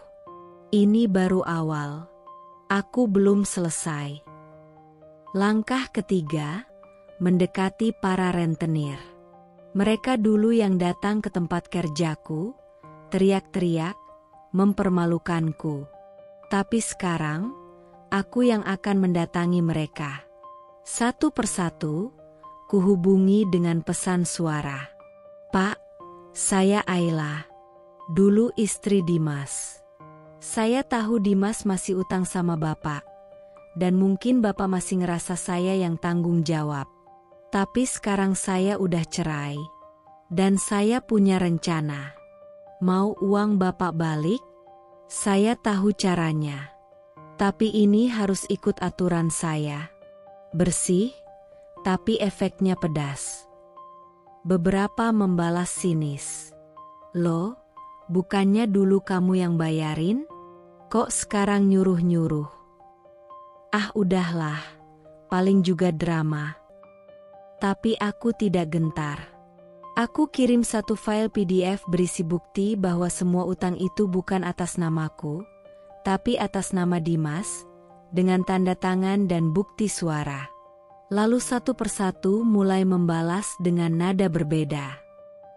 Ini baru awal. Aku belum selesai. Langkah ketiga, mendekati para rentenir. Mereka dulu yang datang ke tempat kerjaku, teriak-teriak, mempermalukanku. Tapi sekarang, aku yang akan mendatangi mereka. Satu persatu, kuhubungi dengan pesan suara. "Pak, saya Ayla, dulu istri Dimas. Saya tahu Dimas masih utang sama Bapak, dan mungkin Bapak masih ngerasa saya yang tanggung jawab. Tapi sekarang saya udah cerai, dan saya punya rencana. Mau uang Bapak balik? Saya tahu caranya. Tapi ini harus ikut aturan saya. Bersih, tapi efeknya pedas." Beberapa membalas sinis. "Loh, bukannya dulu kamu yang bayarin? Kok sekarang nyuruh-nyuruh?" "Ah udahlah, paling juga drama." Tapi aku tidak gentar. Aku kirim satu file PDF berisi bukti bahwa semua utang itu bukan atas namaku, tapi atas nama Dimas, dengan tanda tangan dan bukti suara. Lalu satu persatu mulai membalas dengan nada berbeda.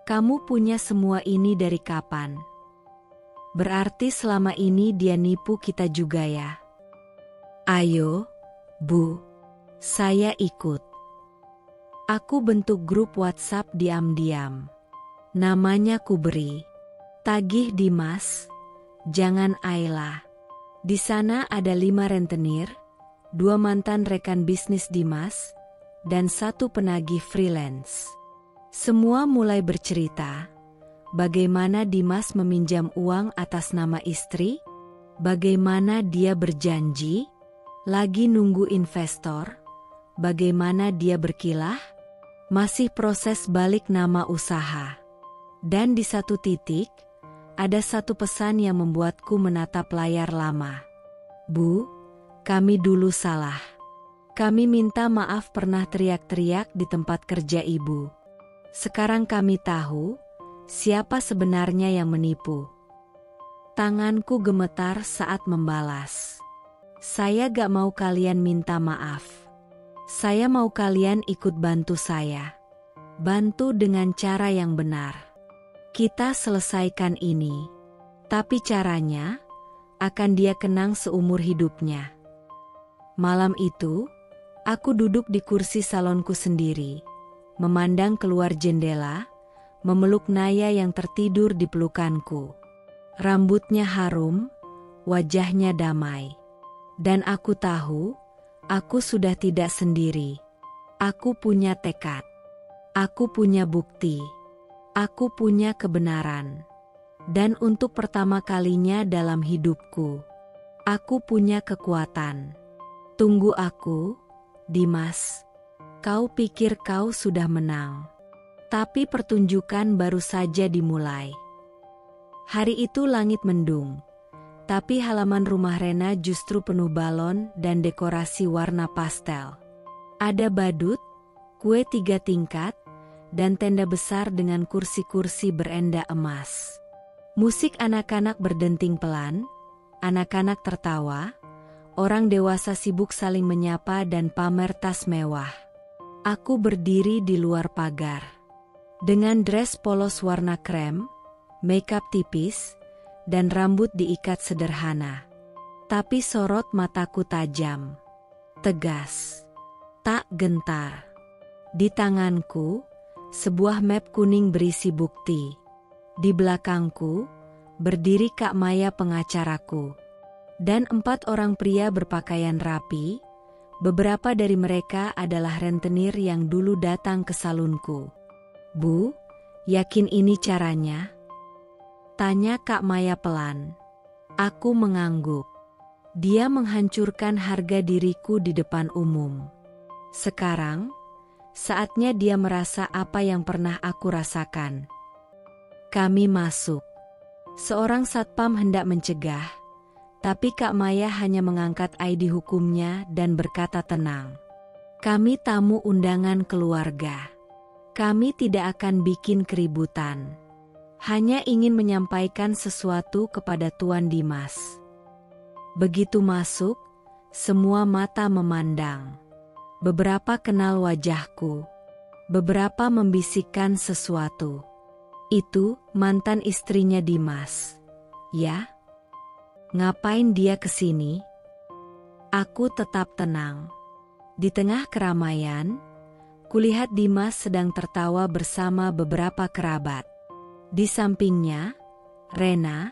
"Kamu punya semua ini dari kapan? Berarti selama ini dia nipu kita juga ya? Ayo, Bu, saya ikut." Aku bentuk grup WhatsApp diam-diam. Namanya ku beri, "Tagih Dimas, jangan Ayla." Di sana ada 5 rentenir, 2 mantan rekan bisnis Dimas, dan 1 penagih freelance. Semua mulai bercerita, bagaimana Dimas meminjam uang atas nama istri, bagaimana dia berjanji, lagi nunggu investor, bagaimana dia berkilah, masih proses balik nama usaha. Dan di satu titik, ada satu pesan yang membuatku menatap layar lama. "Bu, kami dulu salah. Kami minta maaf pernah teriak-teriak di tempat kerja Ibu. Sekarang kami tahu siapa sebenarnya yang menipu." Tanganku gemetar saat membalas. Saya gak mau kalian minta maaf. Saya mau kalian ikut bantu saya. Bantu dengan cara yang benar. Kita selesaikan ini. Tapi caranya akan dia kenang seumur hidupnya. Malam itu, aku duduk di kursi salonku sendiri, memandang keluar jendela, memeluk Naya yang tertidur di pelukanku. Rambutnya harum, wajahnya damai. Dan aku tahu, aku sudah tidak sendiri. Aku punya tekad. Aku punya bukti. Aku punya kebenaran. Dan untuk pertama kalinya dalam hidupku, aku punya kekuatan. Tunggu aku, Dimas. Kau pikir kau sudah menang. Tapi pertunjukan baru saja dimulai. Hari itu langit mendung. Tapi halaman rumah Rena justru penuh balon dan dekorasi warna pastel. Ada badut, kue 3 tingkat, dan tenda besar dengan kursi-kursi berenda emas. Musik anak-anak berdenting pelan, anak-anak tertawa, Orang dewasa sibuk saling menyapa dan pamer tas mewah. Aku berdiri di luar pagar. Dengan dress polos warna krem, makeup tipis, dan rambut diikat sederhana. Tapi sorot mataku tajam, tegas, tak gentar. Di tanganku, sebuah map kuning berisi bukti. Di belakangku, berdiri Kak Maya pengacaraku. Dan 4 orang pria berpakaian rapi, beberapa dari mereka adalah rentenir yang dulu datang ke salunku. "Bu, yakin ini caranya?" tanya Kak Maya pelan. Aku mengangguk. Dia menghancurkan harga diriku di depan umum. Sekarang, saatnya dia merasa apa yang pernah aku rasakan. Kami masuk. Seorang satpam hendak mencegah, tapi Kak Maya hanya mengangkat ID hukumnya dan berkata tenang. "Kami tamu undangan keluarga. Kami tidak akan bikin keributan. Hanya ingin menyampaikan sesuatu kepada Tuan Dimas." Begitu masuk, semua mata memandang. Beberapa kenal wajahku. Beberapa membisikkan sesuatu. "Itu mantan istrinya Dimas, ya? Ngapain dia kesini?" Aku tetap tenang. Di tengah keramaian, kulihat Dimas sedang tertawa bersama beberapa kerabat. Di sampingnya, Rena,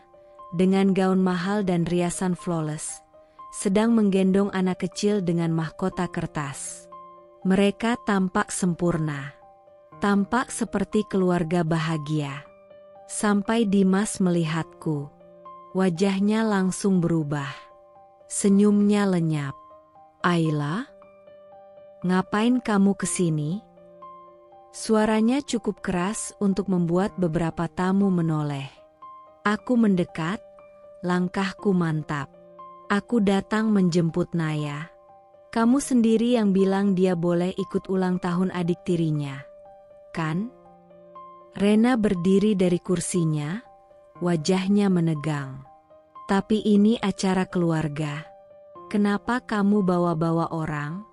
dengan gaun mahal dan riasan flawless, sedang menggendong anak kecil dengan mahkota kertas. Mereka tampak sempurna. Tampak seperti keluarga bahagia. Sampai Dimas melihatku. Wajahnya langsung berubah. Senyumnya lenyap. "Ayla, ngapain kamu kesini?" Suaranya cukup keras untuk membuat beberapa tamu menoleh. Aku mendekat, langkahku mantap. "Aku datang menjemput Naya. Kamu sendiri yang bilang dia boleh ikut ulang tahun adik tirinya, kan?" Rena berdiri dari kursinya. Wajahnya menegang. "Tapi ini acara keluarga. Kenapa kamu bawa-bawa orang?"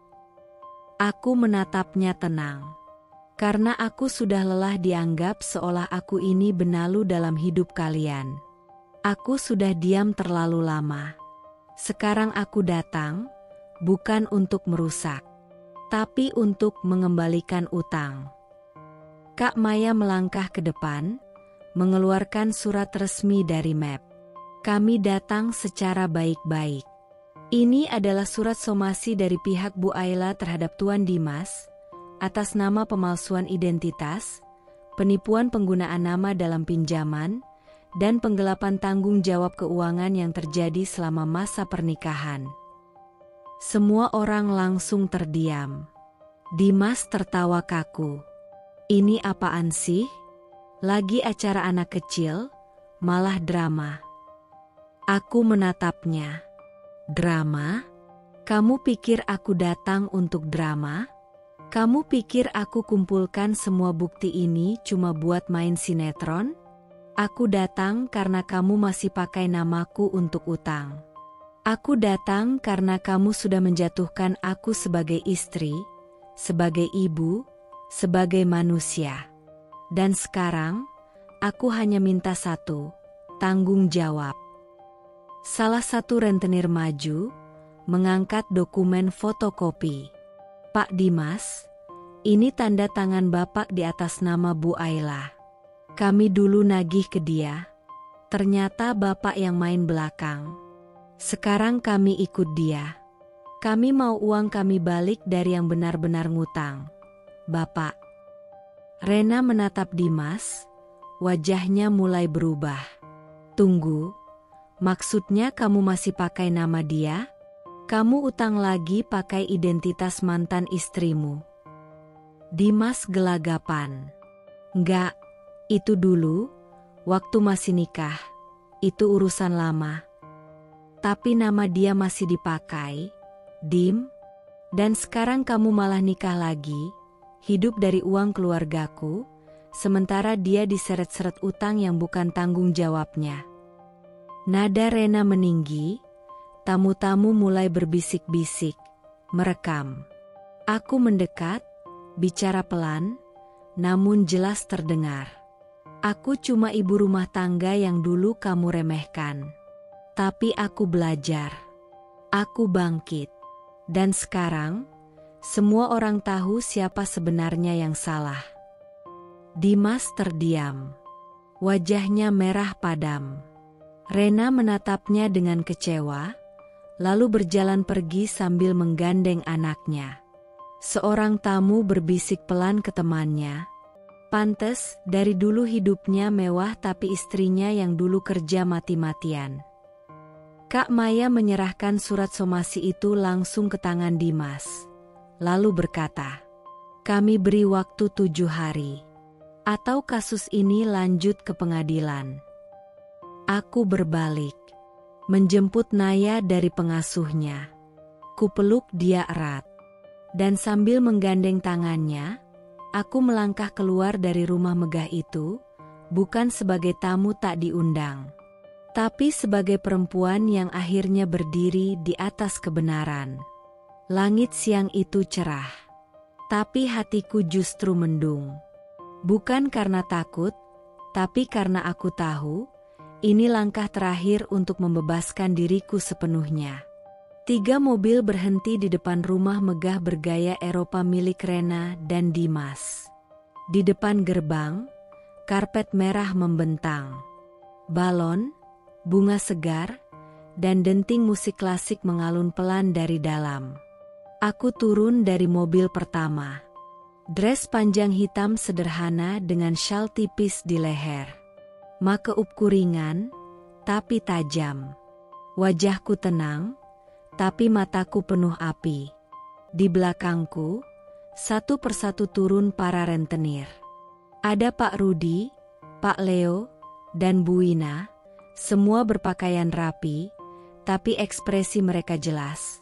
Aku menatapnya tenang. Karena aku sudah lelah dianggap seolah aku ini benalu dalam hidup kalian. Aku sudah diam terlalu lama. Sekarang aku datang, bukan untuk merusak, tapi untuk mengembalikan utang. Kak Maya melangkah ke depan, mengeluarkan surat resmi dari MAP. "Kami datang secara baik-baik. Ini adalah surat somasi dari pihak Bu Ayla terhadap Tuan Dimas, atas nama pemalsuan identitas, penipuan penggunaan nama dalam pinjaman, dan penggelapan tanggung jawab keuangan yang terjadi selama masa pernikahan." Semua orang langsung terdiam. Dimas tertawa kaku. "Ini apaan sih? Lagi acara anak kecil, malah drama." Aku menatapnya. "Drama? Kamu pikir aku datang untuk drama? Kamu pikir aku kumpulkan semua bukti ini cuma buat main sinetron? Aku datang karena kamu masih pakai namaku untuk utang. Aku datang karena kamu sudah menjatuhkan aku sebagai istri, sebagai ibu, sebagai manusia. Dan sekarang, aku hanya minta satu, tanggung jawab." Salah satu rentenir maju, mengangkat dokumen fotokopi. "Pak Dimas, ini tanda tangan Bapak di atas nama Bu Ayla. Kami dulu nagih ke dia. Ternyata Bapak yang main belakang. Sekarang kami ikut dia. Kami mau uang kami balik dari yang benar-benar ngutang, Bapak." Rena menatap Dimas, wajahnya mulai berubah. "Tunggu, maksudnya kamu masih pakai nama dia? Kamu utang lagi pakai identitas mantan istrimu?" Dimas gelagapan. "Enggak, itu dulu, waktu masih nikah, itu urusan lama. Tapi nama dia masih dipakai, Dim. Dan sekarang kamu malah nikah lagi, hidup dari uang keluargaku, sementara dia diseret-seret utang yang bukan tanggung jawabnya." Nada Rena meninggi, Tamu-tamu mulai berbisik-bisik, merekam. Aku mendekat, bicara pelan, namun jelas terdengar. Aku cuma ibu rumah tangga yang dulu kamu remehkan. Tapi aku belajar. Aku bangkit. Dan sekarang, semua orang tahu siapa sebenarnya yang salah. Dimas terdiam. Wajahnya merah padam. Rena menatapnya dengan kecewa, lalu berjalan pergi sambil menggandeng anaknya. Seorang tamu berbisik pelan ke temannya. Pantes, dari dulu hidupnya mewah tapi istrinya yang dulu kerja mati-matian. Kak Maya menyerahkan surat somasi itu langsung ke tangan Dimas. Lalu berkata, "Kami beri waktu 7 hari. Atau kasus ini lanjut ke pengadilan." Aku berbalik. Menjemput Naya dari pengasuhnya. Kupeluk dia erat. Dan sambil menggandeng tangannya, aku melangkah keluar dari rumah megah itu, bukan sebagai tamu tak diundang, tapi sebagai perempuan yang akhirnya berdiri di atas kebenaran. Langit siang itu cerah, tapi hatiku justru mendung. Bukan karena takut, tapi karena aku tahu, ini langkah terakhir untuk membebaskan diriku sepenuhnya. 3 mobil berhenti di depan rumah megah bergaya Eropa milik Rena dan Dimas. Di depan gerbang, karpet merah membentang. Balon, bunga segar, dan denting musik klasik mengalun pelan dari dalam. Aku turun dari mobil pertama. Dress panjang hitam sederhana dengan syal tipis di leher. Makeupku ringan, tapi tajam. Wajahku tenang, tapi mataku penuh api. Di belakangku, satu persatu turun para rentenir. Ada Pak Rudi, Pak Leo, dan Bu Wina, semua berpakaian rapi, tapi ekspresi mereka jelas.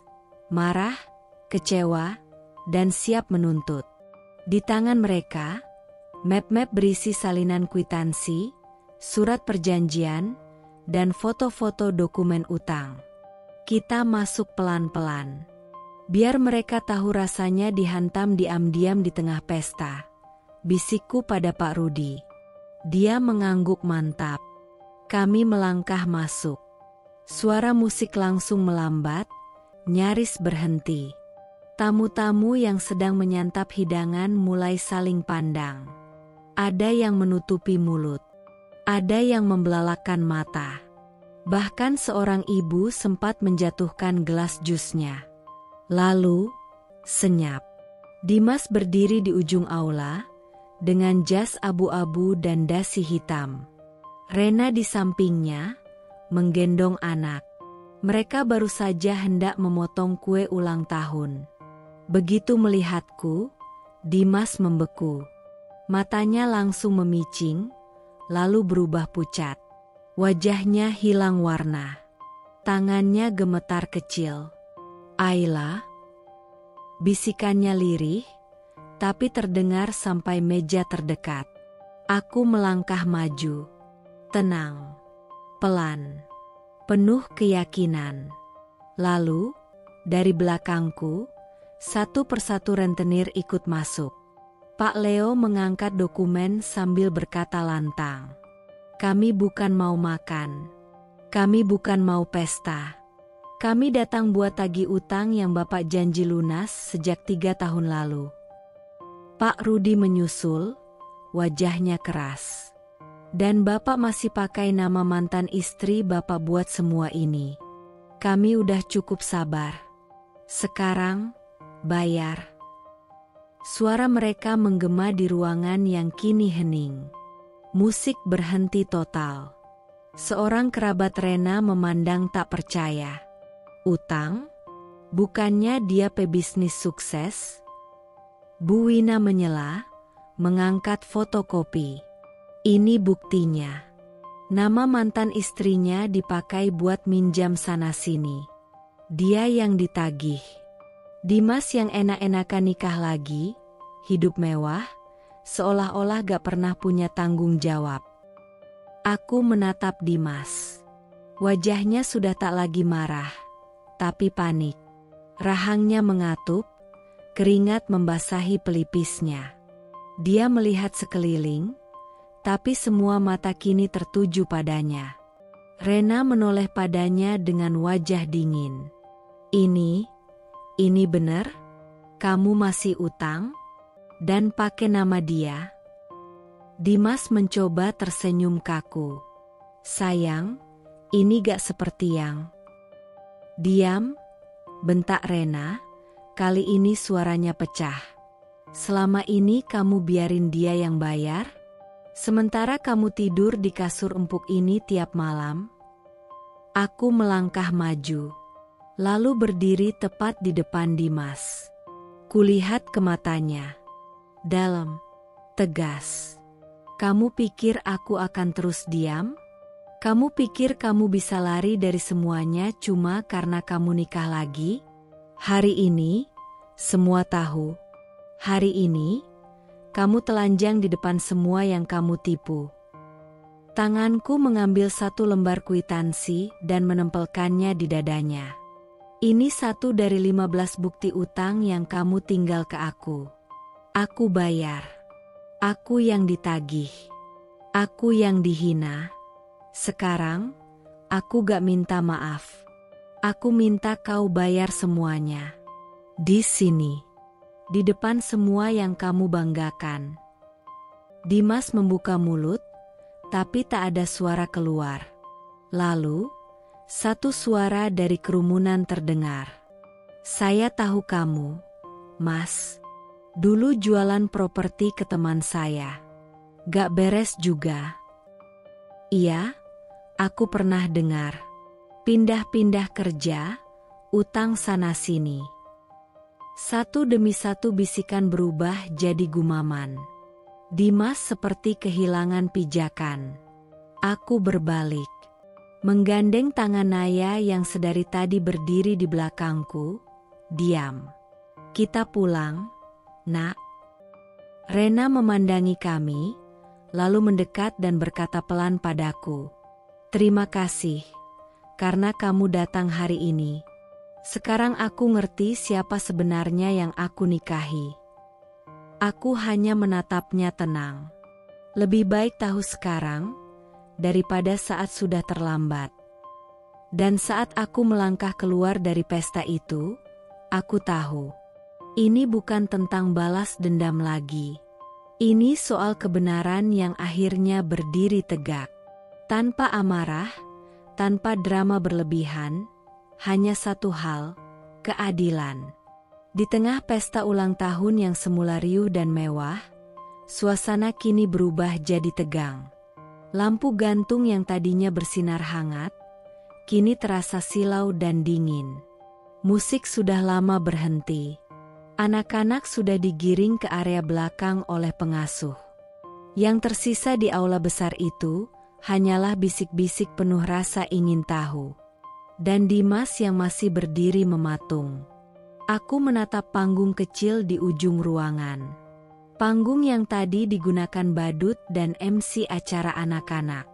Marah, kecewa, dan siap menuntut. Di tangan mereka, map-map berisi salinan kwitansi, surat perjanjian, dan foto-foto dokumen utang. Kita masuk pelan-pelan. Biar mereka tahu rasanya dihantam diam-diam di tengah pesta. Bisikku pada Pak Rudi. Dia mengangguk mantap. Kami melangkah masuk. Suara musik langsung melambat, nyaris berhenti. Tamu-tamu yang sedang menyantap hidangan mulai saling pandang. Ada yang menutupi mulut. Ada yang membelalakkan mata. Bahkan seorang ibu sempat menjatuhkan gelas jusnya. Lalu, senyap. Dimas berdiri di ujung aula, dengan jas abu-abu dan dasi hitam. Rena di sampingnya, menggendong anak. Mereka baru saja hendak memotong kue ulang tahun. Begitu melihatku, Dimas membeku. Matanya langsung memicing, lalu berubah pucat. Wajahnya hilang warna. Tangannya gemetar kecil. "Ayla?" Bisikannya lirih, tapi terdengar sampai meja terdekat. Aku melangkah maju. Tenang. Pelan. Penuh keyakinan. Lalu, dari belakangku, satu persatu rentenir ikut masuk. Pak Leo mengangkat dokumen sambil berkata lantang, "Kami bukan mau makan. Kami bukan mau pesta. Kami datang buat tagih utang yang Bapak janji lunas sejak 3 tahun lalu." Pak Rudi menyusul, wajahnya keras. "Dan Bapak masih pakai nama mantan istri Bapak buat semua ini. Kami udah cukup sabar. Sekarang, bayar." Suara mereka menggema di ruangan yang kini hening. Musik berhenti total. Seorang kerabat Rena memandang tak percaya. "Utang? Bukannya dia pebisnis sukses?" Bu Wina menyela, mengangkat fotokopi. "Ini buktinya. Nama mantan istrinya dipakai buat minjam sana-sini. Dia yang ditagih. Dimas yang enak-enakan nikah lagi, hidup mewah, seolah-olah gak pernah punya tanggung jawab." Aku menatap Dimas. Wajahnya sudah tak lagi marah, tapi panik. Rahangnya mengatup, keringat membasahi pelipisnya. Dia melihat sekeliling, tapi semua mata kini tertuju padanya. Rena menoleh padanya dengan wajah dingin. Ini benar? Kamu masih utang? Dan pakai nama dia? Dimas mencoba tersenyum kaku. Sayang, ini gak seperti yang... Diam, bentak Rena, kali ini suaranya pecah. Selama ini kamu biarin dia yang bayar? Sementara kamu tidur di kasur empuk ini tiap malam? Aku melangkah maju, lalu berdiri tepat di depan Dimas. Kulihat ke matanya. Dalam, tegas. Kamu pikir aku akan terus diam? Kamu pikir kamu bisa lari dari semuanya cuma karena kamu nikah lagi? Hari ini, semua tahu. Hari ini, kamu telanjang di depan semua yang kamu tipu. Tanganku mengambil satu lembar kwitansi dan menempelkannya di dadanya. Ini satu dari 15 bukti utang yang kamu tinggal ke aku. Aku bayar. Aku yang ditagih. Aku yang dihina. Sekarang, aku gak minta maaf. Aku minta kau bayar semuanya. Di sini. Di depan semua yang kamu banggakan. Dimas membuka mulut, tapi tak ada suara keluar. Lalu, satu suara dari kerumunan terdengar. Saya tahu kamu, Mas. Dulu jualan properti ke teman saya. Gak beres juga. Iya, aku pernah dengar. Pindah-pindah kerja, utang sana-sini. Satu demi satu bisikan berubah jadi gumaman. Dimas seperti kehilangan pijakan. Aku berbalik. Menggandeng tangan Naya yang sedari tadi berdiri di belakangku. Diam. Kita pulang, Nak. Rena memandangi kami, lalu mendekat dan berkata pelan padaku. Terima kasih, karena kamu datang hari ini. Sekarang aku ngerti siapa sebenarnya yang aku nikahi. Aku hanya menatapnya tenang. Lebih baik tahu sekarang, daripada saat sudah terlambat. Dan saat aku melangkah keluar dari pesta itu, aku tahu. Ini bukan tentang balas dendam lagi. Ini soal kebenaran yang akhirnya berdiri tegak. Tanpa amarah, tanpa drama berlebihan, hanya satu hal, keadilan. Di tengah pesta ulang tahun yang semula riuh dan mewah, suasana kini berubah jadi tegang. Lampu gantung yang tadinya bersinar hangat, kini terasa silau dan dingin. Musik sudah lama berhenti. Anak-anak sudah digiring ke area belakang oleh pengasuh. Yang tersisa di aula besar itu, hanyalah bisik-bisik penuh rasa ingin tahu. Dan Dimas yang masih berdiri mematung. Aku menatap panggung kecil di ujung ruangan. Panggung yang tadi digunakan badut dan MC acara anak-anak.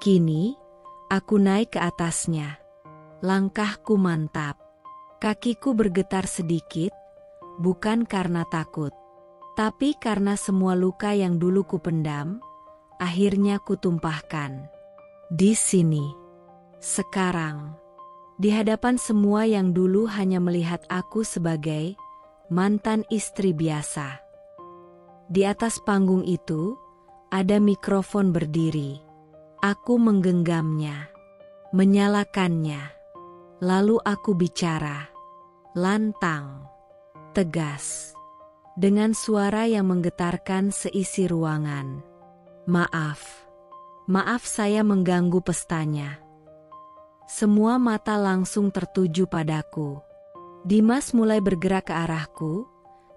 Kini, aku naik ke atasnya. Langkahku mantap. Kakiku bergetar sedikit, bukan karena takut. Tapi karena semua luka yang dulu kupendam, akhirnya kutumpahkan. Di sini. Sekarang. Di hadapan semua yang dulu hanya melihat aku sebagai mantan istri biasa. Di atas panggung itu, ada mikrofon berdiri. Aku menggenggamnya, menyalakannya. Lalu aku bicara, lantang, tegas, dengan suara yang menggetarkan seisi ruangan. Maaf saya mengganggu pestanya. Semua mata langsung tertuju padaku. Dimas mulai bergerak ke arahku,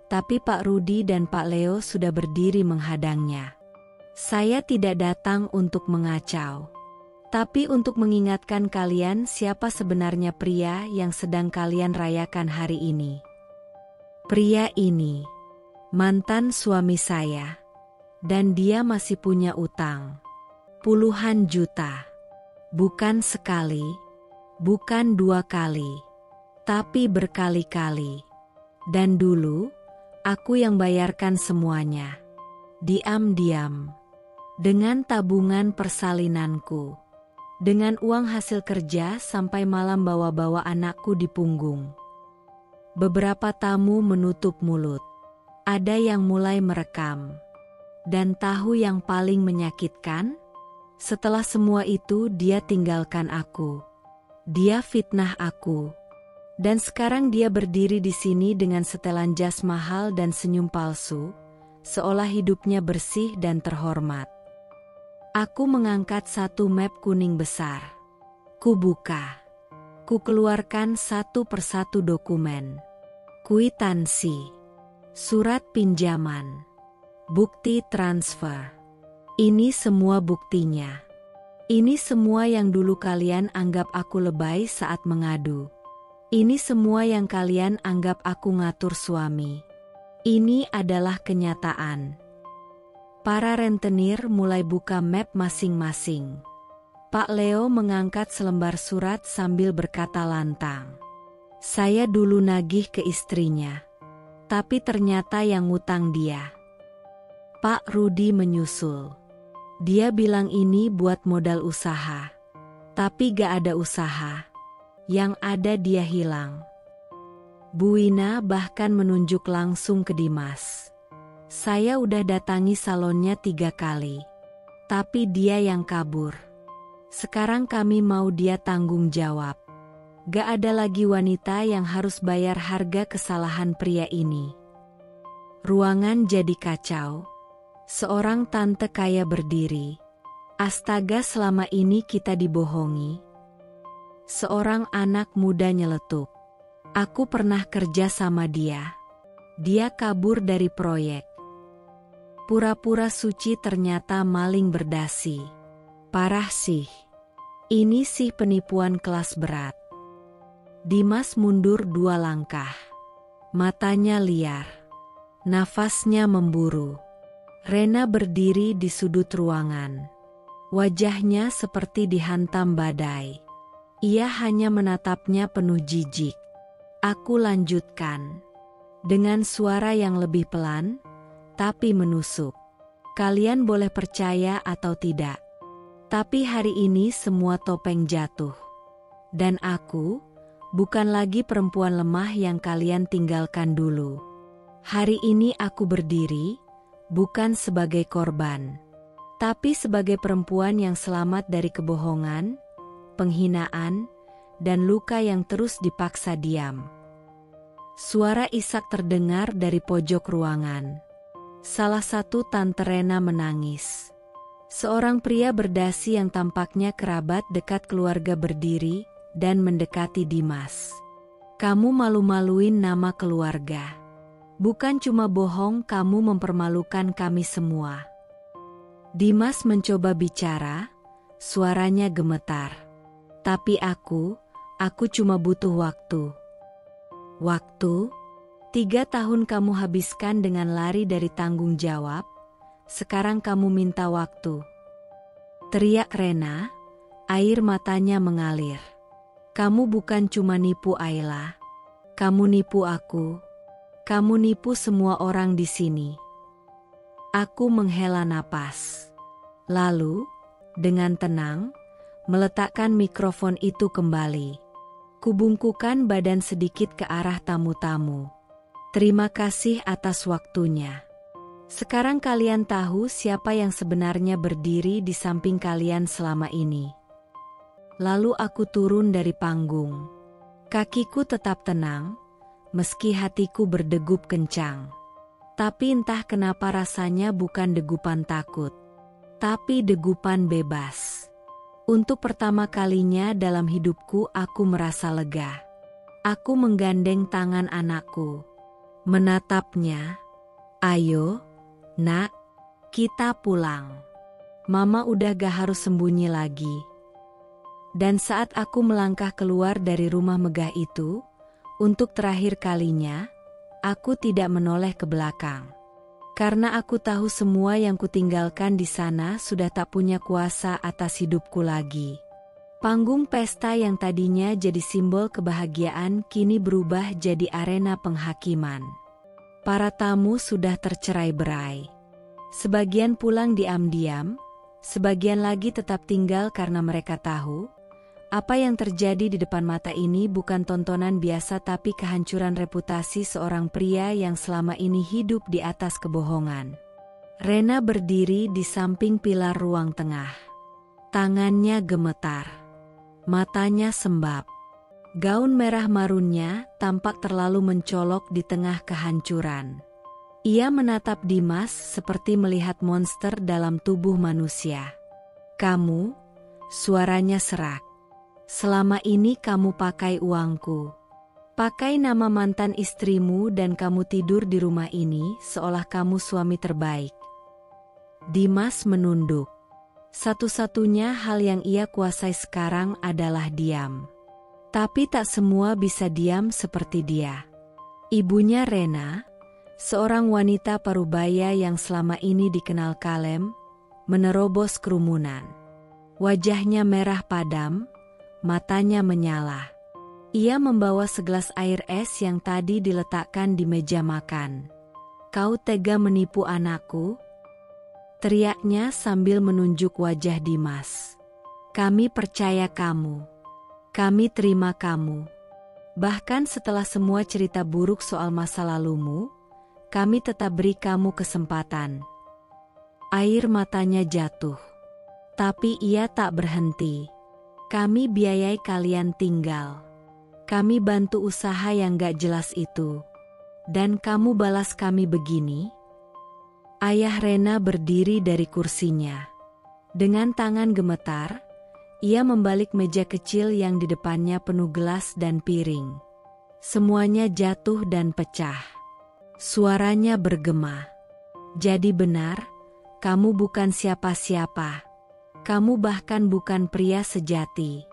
tapi Pak Rudi dan Pak Leo sudah berdiri menghadangnya. Saya tidak datang untuk mengacau, tapi untuk mengingatkan kalian siapa sebenarnya pria yang sedang kalian rayakan hari ini. Pria ini, mantan suami saya, dan dia masih punya utang. Puluhan juta, bukan sekali. Bukan 2 kali, Tapi berkali-kali. Dan dulu, aku yang bayarkan semuanya. Diam-diam. Dengan tabungan persalinanku. Dengan uang hasil kerja sampai malam bawa-bawa anakku di punggung. Beberapa tamu menutup mulut. Ada yang mulai merekam. Dan tahu yang paling menyakitkan? Setelah semua itu dia tinggalkan aku. Dia fitnah aku. Dan sekarang dia berdiri di sini dengan setelan jas mahal dan senyum palsu, seolah hidupnya bersih dan terhormat. Aku mengangkat satu map kuning besar. Ku buka. Ku keluarkan satu persatu dokumen. Kwitansi. Surat pinjaman. Bukti transfer. Ini semua buktinya. Ini semua yang dulu kalian anggap aku lebay saat mengadu. Ini semua yang kalian anggap aku ngatur suami. Ini adalah kenyataan. Para rentenir mulai buka map masing-masing. Pak Leo mengangkat selembar surat sambil berkata lantang. Saya dulu nagih ke istrinya. Tapi ternyata yang ngutang dia. Pak Rudi menyusul. Dia bilang ini buat modal usaha. Tapi gak ada usaha. Yang ada dia hilang. Bu Wina bahkan menunjuk langsung ke Dimas. Saya udah datangi salonnya 3 kali. Tapi dia yang kabur. Sekarang kami mau dia tanggung jawab. Gak ada lagi wanita yang harus bayar harga kesalahan pria ini. Ruangan jadi kacau. Seorang tante kaya berdiri. Astaga, selama ini kita dibohongi. Seorang anak muda nyeletuk. Aku pernah kerja sama dia. Dia kabur dari proyek. Pura-pura suci ternyata maling berdasi. Parah sih. Ini sih penipuan kelas berat. Dimas mundur 2 langkah. Matanya liar. Nafasnya memburu. Rena berdiri di sudut ruangan. Wajahnya seperti dihantam badai. Ia hanya menatapnya penuh jijik. Aku lanjutkan. Dengan suara yang lebih pelan, tapi menusuk. Kalian boleh percaya atau tidak. Tapi hari ini semua topeng jatuh. Dan aku bukan lagi perempuan lemah yang kalian tinggalkan dulu. Hari ini aku berdiri, bukan sebagai korban, tapi sebagai perempuan yang selamat dari kebohongan, penghinaan, dan luka yang terus dipaksa diam. Suara Ishak terdengar dari pojok ruangan. Salah satu tante Rena menangis. Seorang pria berdasi yang tampaknya kerabat dekat keluarga berdiri dan mendekati Dimas. Kamu malu-maluin nama keluarga. Bukan cuma bohong, kamu mempermalukan kami semua. Dimas mencoba bicara, suaranya gemetar. Tapi aku cuma butuh waktu. Waktu? 3 tahun kamu habiskan dengan lari dari tanggung jawab, sekarang kamu minta waktu. Teriak Rena, air matanya mengalir. Kamu bukan cuma nipu Ayla, kamu nipu aku, kamu nipu semua orang di sini. Aku menghela napas. Lalu, dengan tenang, meletakkan mikrofon itu kembali. Kubungkukan badan sedikit ke arah tamu-tamu. Terima kasih atas waktunya. Sekarang kalian tahu siapa yang sebenarnya berdiri di samping kalian selama ini. Lalu aku turun dari panggung. Kakiku tetap tenang, meski hatiku berdegup kencang. Tapi entah kenapa rasanya bukan degupan takut, tapi degupan bebas. Untuk pertama kalinya dalam hidupku aku merasa lega. Aku menggandeng tangan anakku, menatapnya. Ayo, nak, kita pulang. Mama udah gak harus sembunyi lagi. Dan saat aku melangkah keluar dari rumah megah itu, untuk terakhir kalinya, aku tidak menoleh ke belakang. Karena aku tahu semua yang kutinggalkan di sana sudah tak punya kuasa atas hidupku lagi. Panggung pesta yang tadinya jadi simbol kebahagiaan kini berubah jadi arena penghakiman. Para tamu sudah tercerai-berai. Sebagian pulang diam-diam, sebagian lagi tetap tinggal karena mereka tahu, apa yang terjadi di depan mata ini bukan tontonan biasa tapi kehancuran reputasi seorang pria yang selama ini hidup di atas kebohongan. Rena berdiri di samping pilar ruang tengah. Tangannya gemetar. Matanya sembab. Gaun merah marunnya tampak terlalu mencolok di tengah kehancuran. Ia menatap Dimas seperti melihat monster dalam tubuh manusia. "Kamu," suaranya serak. "Selama ini kamu pakai uangku. Pakai nama mantan istrimu dan kamu tidur di rumah ini seolah kamu suami terbaik." Dimas menunduk. Satu-satunya hal yang ia kuasai sekarang adalah diam. Tapi tak semua bisa diam seperti dia. Ibunya Rena, seorang wanita parubaya yang selama ini dikenal kalem, menerobos kerumunan. Wajahnya merah padam, matanya menyala. Ia membawa segelas air es yang tadi diletakkan di meja makan. "Kau tega menipu anakku?" teriaknya sambil menunjuk wajah Dimas. "Kami percaya kamu. Kami terima kamu. Bahkan setelah semua cerita buruk soal masa lalumu, kami tetap beri kamu kesempatan." Air matanya jatuh. Tapi ia tak berhenti. "Kami biayai kalian tinggal. Kami bantu usaha yang gak jelas itu. Dan kamu balas kami begini?" Ayah Rena berdiri dari kursinya. Dengan tangan gemetar, ia membalik meja kecil yang di depannya penuh gelas dan piring. Semuanya jatuh dan pecah. Suaranya bergema. "Jadi benar, kamu bukan siapa-siapa. Kamu bahkan bukan pria sejati.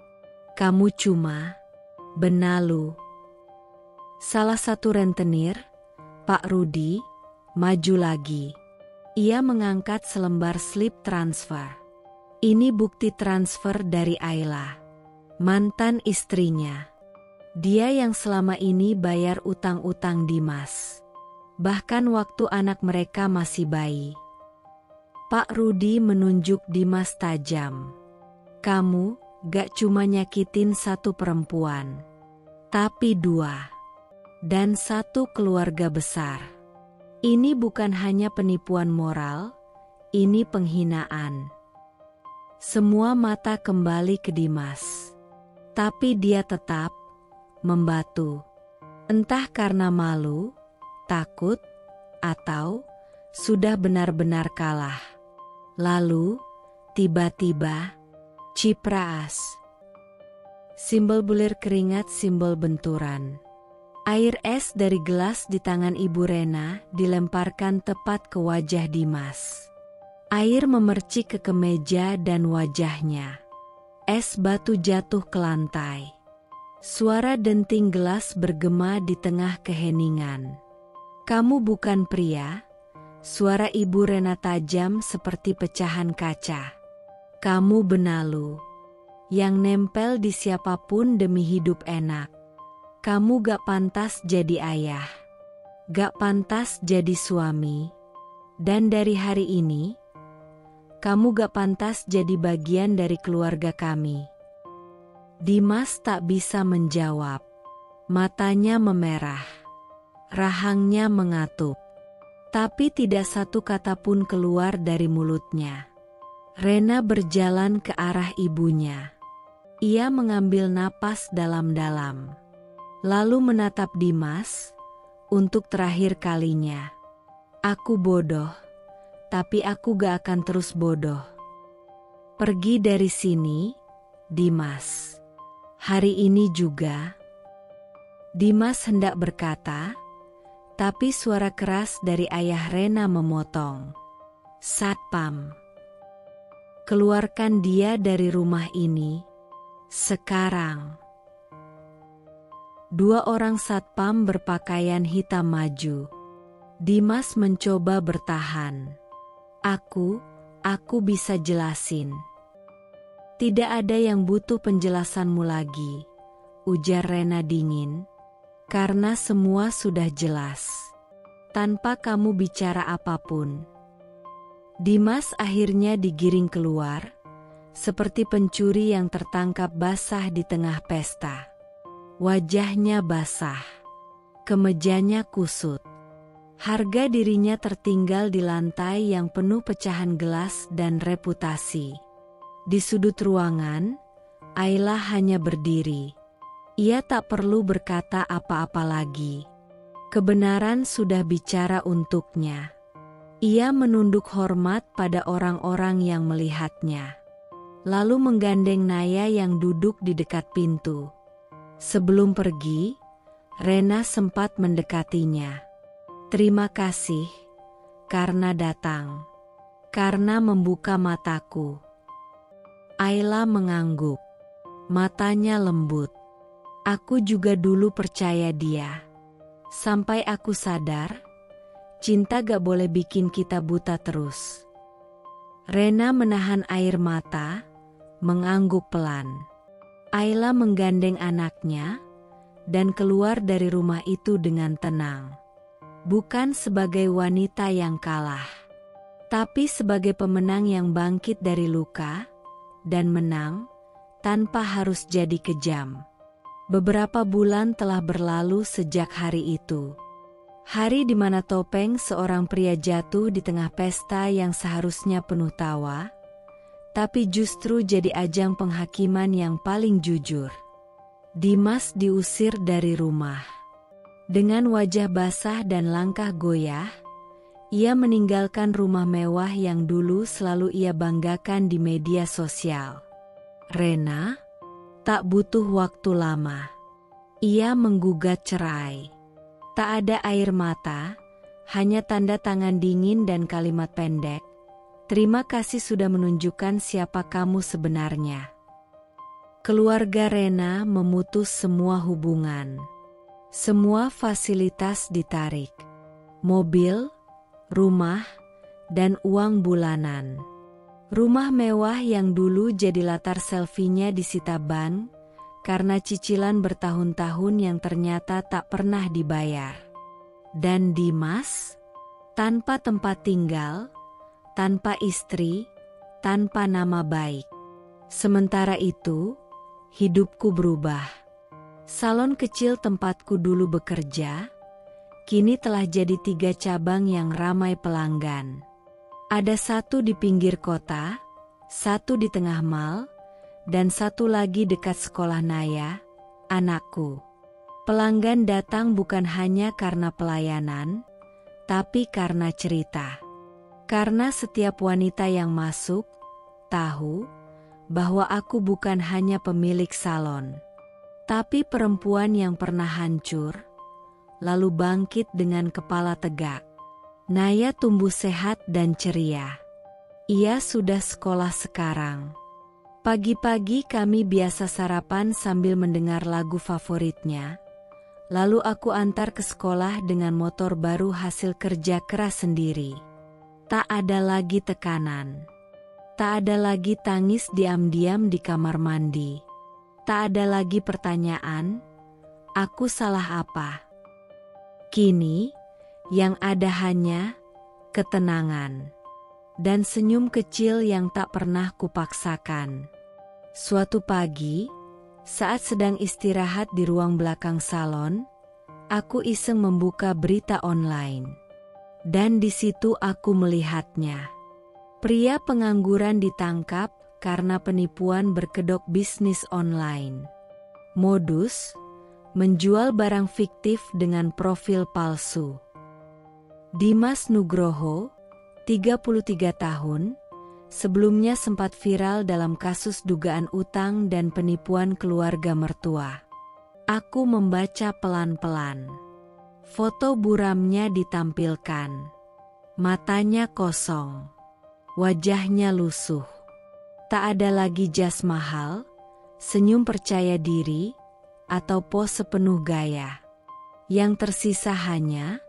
Kamu cuma benalu." Salah satu rentenir, Pak Rudi, maju lagi. Ia mengangkat selembar slip transfer. Ini bukti transfer dari Ayla, mantan istrinya. Dia yang selama ini bayar utang-utang Dimas. Bahkan waktu anak mereka masih bayi. Pak Rudi menunjuk Dimas tajam. "Kamu gak cuma nyakitin satu perempuan, tapi dua. Dan satu keluarga besar. Ini bukan hanya penipuan moral, ini penghinaan." Semua mata kembali ke Dimas. Tapi dia tetap membatu. Entah karena malu, takut, atau sudah benar-benar kalah. Lalu, tiba-tiba, cipraas. Simbol bulir keringat, simbol benturan. Air es dari gelas di tangan Ibu Rena dilemparkan tepat ke wajah Dimas. Air memercik ke kemeja dan wajahnya. Es batu jatuh ke lantai. Suara denting gelas bergema di tengah keheningan. "Kamu bukan pria," suara Ibu Rena tajam seperti pecahan kaca. "Kamu benalu, yang nempel di siapapun demi hidup enak. Kamu gak pantas jadi ayah, gak pantas jadi suami, dan dari hari ini, kamu gak pantas jadi bagian dari keluarga kami." Dimas tak bisa menjawab. Matanya memerah. Rahangnya mengatup. Tapi tidak satu kata pun keluar dari mulutnya. Rena berjalan ke arah ibunya. Ia mengambil napas dalam-dalam. Lalu menatap Dimas, untuk terakhir kalinya. "Aku bodoh, tapi aku gak akan terus bodoh. Pergi dari sini, Dimas. Hari ini juga." Dimas hendak berkata, tapi suara keras dari ayah Rena memotong. "Satpam, keluarkan dia dari rumah ini, sekarang." Dua orang satpam berpakaian hitam maju. Dimas mencoba bertahan. Aku bisa jelasin." Tidak ada yang butuh penjelasanmu lagi, ujar Rena dingin, karena semua sudah jelas. Tanpa kamu bicara apapun. Dimas akhirnya digiring keluar, seperti pencuri yang tertangkap basah di tengah pesta. Wajahnya basah, kemejanya kusut. Harga dirinya tertinggal di lantai yang penuh pecahan gelas dan reputasi. Di sudut ruangan, Ayla hanya berdiri. Ia tak perlu berkata apa-apa lagi. Kebenaran sudah bicara untuknya. Ia menunduk hormat pada orang-orang yang melihatnya. Lalu menggandeng Naya yang duduk di dekat pintu. Sebelum pergi, Rena sempat mendekatinya. Terima kasih, karena datang. Karena membuka mataku. Ayla mengangguk. Matanya lembut. Aku juga dulu percaya dia. Sampai aku sadar, cinta gak boleh bikin kita buta terus. Rena menahan air mata, mengangguk pelan. Ayla menggandeng anaknya, dan keluar dari rumah itu dengan tenang. Bukan sebagai wanita yang kalah, tapi sebagai pemenang yang bangkit dari luka, dan menang, tanpa harus jadi kejam. Beberapa bulan telah berlalu sejak hari itu. Hari di mana topeng seorang pria jatuh di tengah pesta yang seharusnya penuh tawa, tapi justru jadi ajang penghakiman yang paling jujur. Dimas diusir dari rumah. Dengan wajah basah dan langkah goyah, ia meninggalkan rumah mewah yang dulu selalu ia banggakan di media sosial. Rena tak butuh waktu lama. Ia menggugat cerai. Tak ada air mata, hanya tanda tangan dingin dan kalimat pendek. Terima kasih sudah menunjukkan siapa kamu sebenarnya. Keluarga Rena memutus semua hubungan. Semua fasilitas ditarik. Mobil, rumah, dan uang bulanan. Rumah mewah yang dulu jadi latar selfie-nya disita bank karena cicilan bertahun-tahun yang ternyata tak pernah dibayar. Dan Dimas, tanpa tempat tinggal, tanpa istri, tanpa nama baik. Sementara itu, hidupku berubah. Salon kecil tempatku dulu bekerja, kini telah jadi 3 cabang yang ramai pelanggan. Ada satu di pinggir kota, satu di tengah mal, dan satu lagi dekat sekolah Naya, anakku. Pelanggan datang bukan hanya karena pelayanan, tapi karena cerita. Karena setiap wanita yang masuk, tahu bahwa aku bukan hanya pemilik salon, tapi perempuan yang pernah hancur, lalu bangkit dengan kepala tegak. Naya tumbuh sehat dan ceria. Ia sudah sekolah sekarang. Pagi-pagi kami biasa sarapan sambil mendengar lagu favoritnya. Lalu aku antar ke sekolah dengan motor baru hasil kerja keras sendiri. Tak ada lagi tekanan. Tak ada lagi tangis diam-diam di kamar mandi. Tak ada lagi pertanyaan, aku salah apa? Kini, yang ada hanya ketenangan dan senyum kecil yang tak pernah kupaksakan. Suatu pagi, saat sedang istirahat di ruang belakang salon, aku iseng membuka berita online. Dan di situ aku melihatnya. Pria pengangguran ditangkap karena penipuan berkedok bisnis online. Modus, menjual barang fiktif dengan profil palsu. Dimas Nugroho, 33 tahun, sebelumnya sempat viral dalam kasus dugaan utang dan penipuan keluarga mertua. Aku membaca pelan-pelan. Foto buramnya ditampilkan. Matanya kosong. Wajahnya lusuh. Tak ada lagi jas mahal, senyum percaya diri, atau pose penuh gaya. Yang tersisa hanya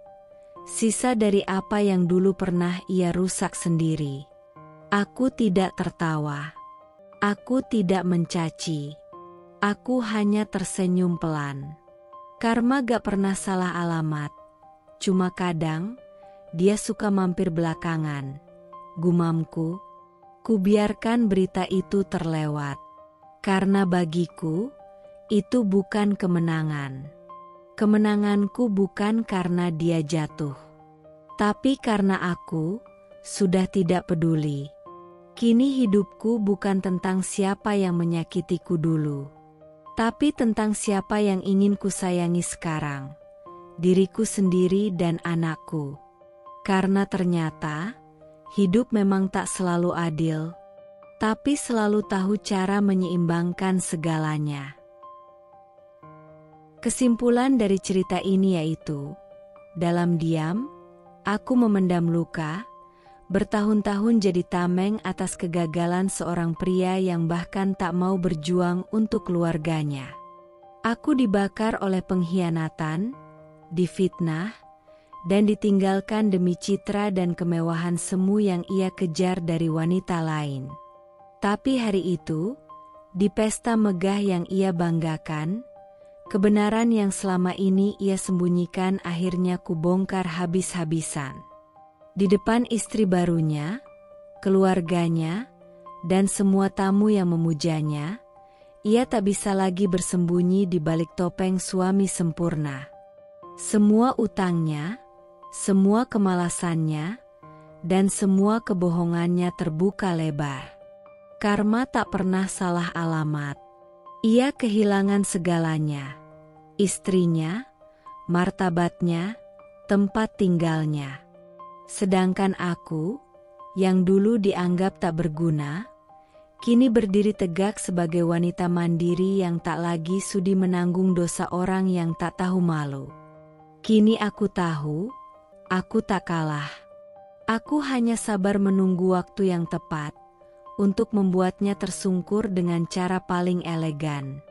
sisa dari apa yang dulu pernah ia rusak sendiri. Aku tidak tertawa. Aku tidak mencaci. Aku hanya tersenyum pelan. Karma gak pernah salah alamat. Cuma kadang, dia suka mampir belakangan. Gumamku, ku biarkan berita itu terlewat. Karena bagiku, itu bukan kemenangan. Kemenanganku bukan karena dia jatuh, tapi karena aku sudah tidak peduli. Kini hidupku bukan tentang siapa yang menyakitiku dulu, tapi tentang siapa yang ingin ku sayangi sekarang, diriku sendiri dan anakku. Karena ternyata, hidup memang tak selalu adil, tapi selalu tahu cara menyeimbangkan segalanya. Kesimpulan dari cerita ini yaitu, dalam diam, aku memendam luka, bertahun-tahun jadi tameng atas kegagalan seorang pria yang bahkan tak mau berjuang untuk keluarganya. Aku dibakar oleh pengkhianatan, difitnah, dan ditinggalkan demi citra dan kemewahan semu yang ia kejar dari wanita lain. Tapi hari itu, di pesta megah yang ia banggakan, kebenaran yang selama ini ia sembunyikan akhirnya kubongkar habis-habisan. Di depan istri barunya, keluarganya, dan semua tamu yang memujanya, ia tak bisa lagi bersembunyi di balik topeng suami sempurna. Semua utangnya, semua kemalasannya, dan semua kebohongannya terbuka lebar. Karma tak pernah salah alamat. Ia kehilangan segalanya, istrinya, martabatnya, tempat tinggalnya. Sedangkan aku, yang dulu dianggap tak berguna, kini berdiri tegak sebagai wanita mandiri yang tak lagi sudi menanggung dosa orang yang tak tahu malu. Kini aku tahu, aku tak kalah. Aku hanya sabar menunggu waktu yang tepat untuk membuatnya tersungkur dengan cara paling elegan.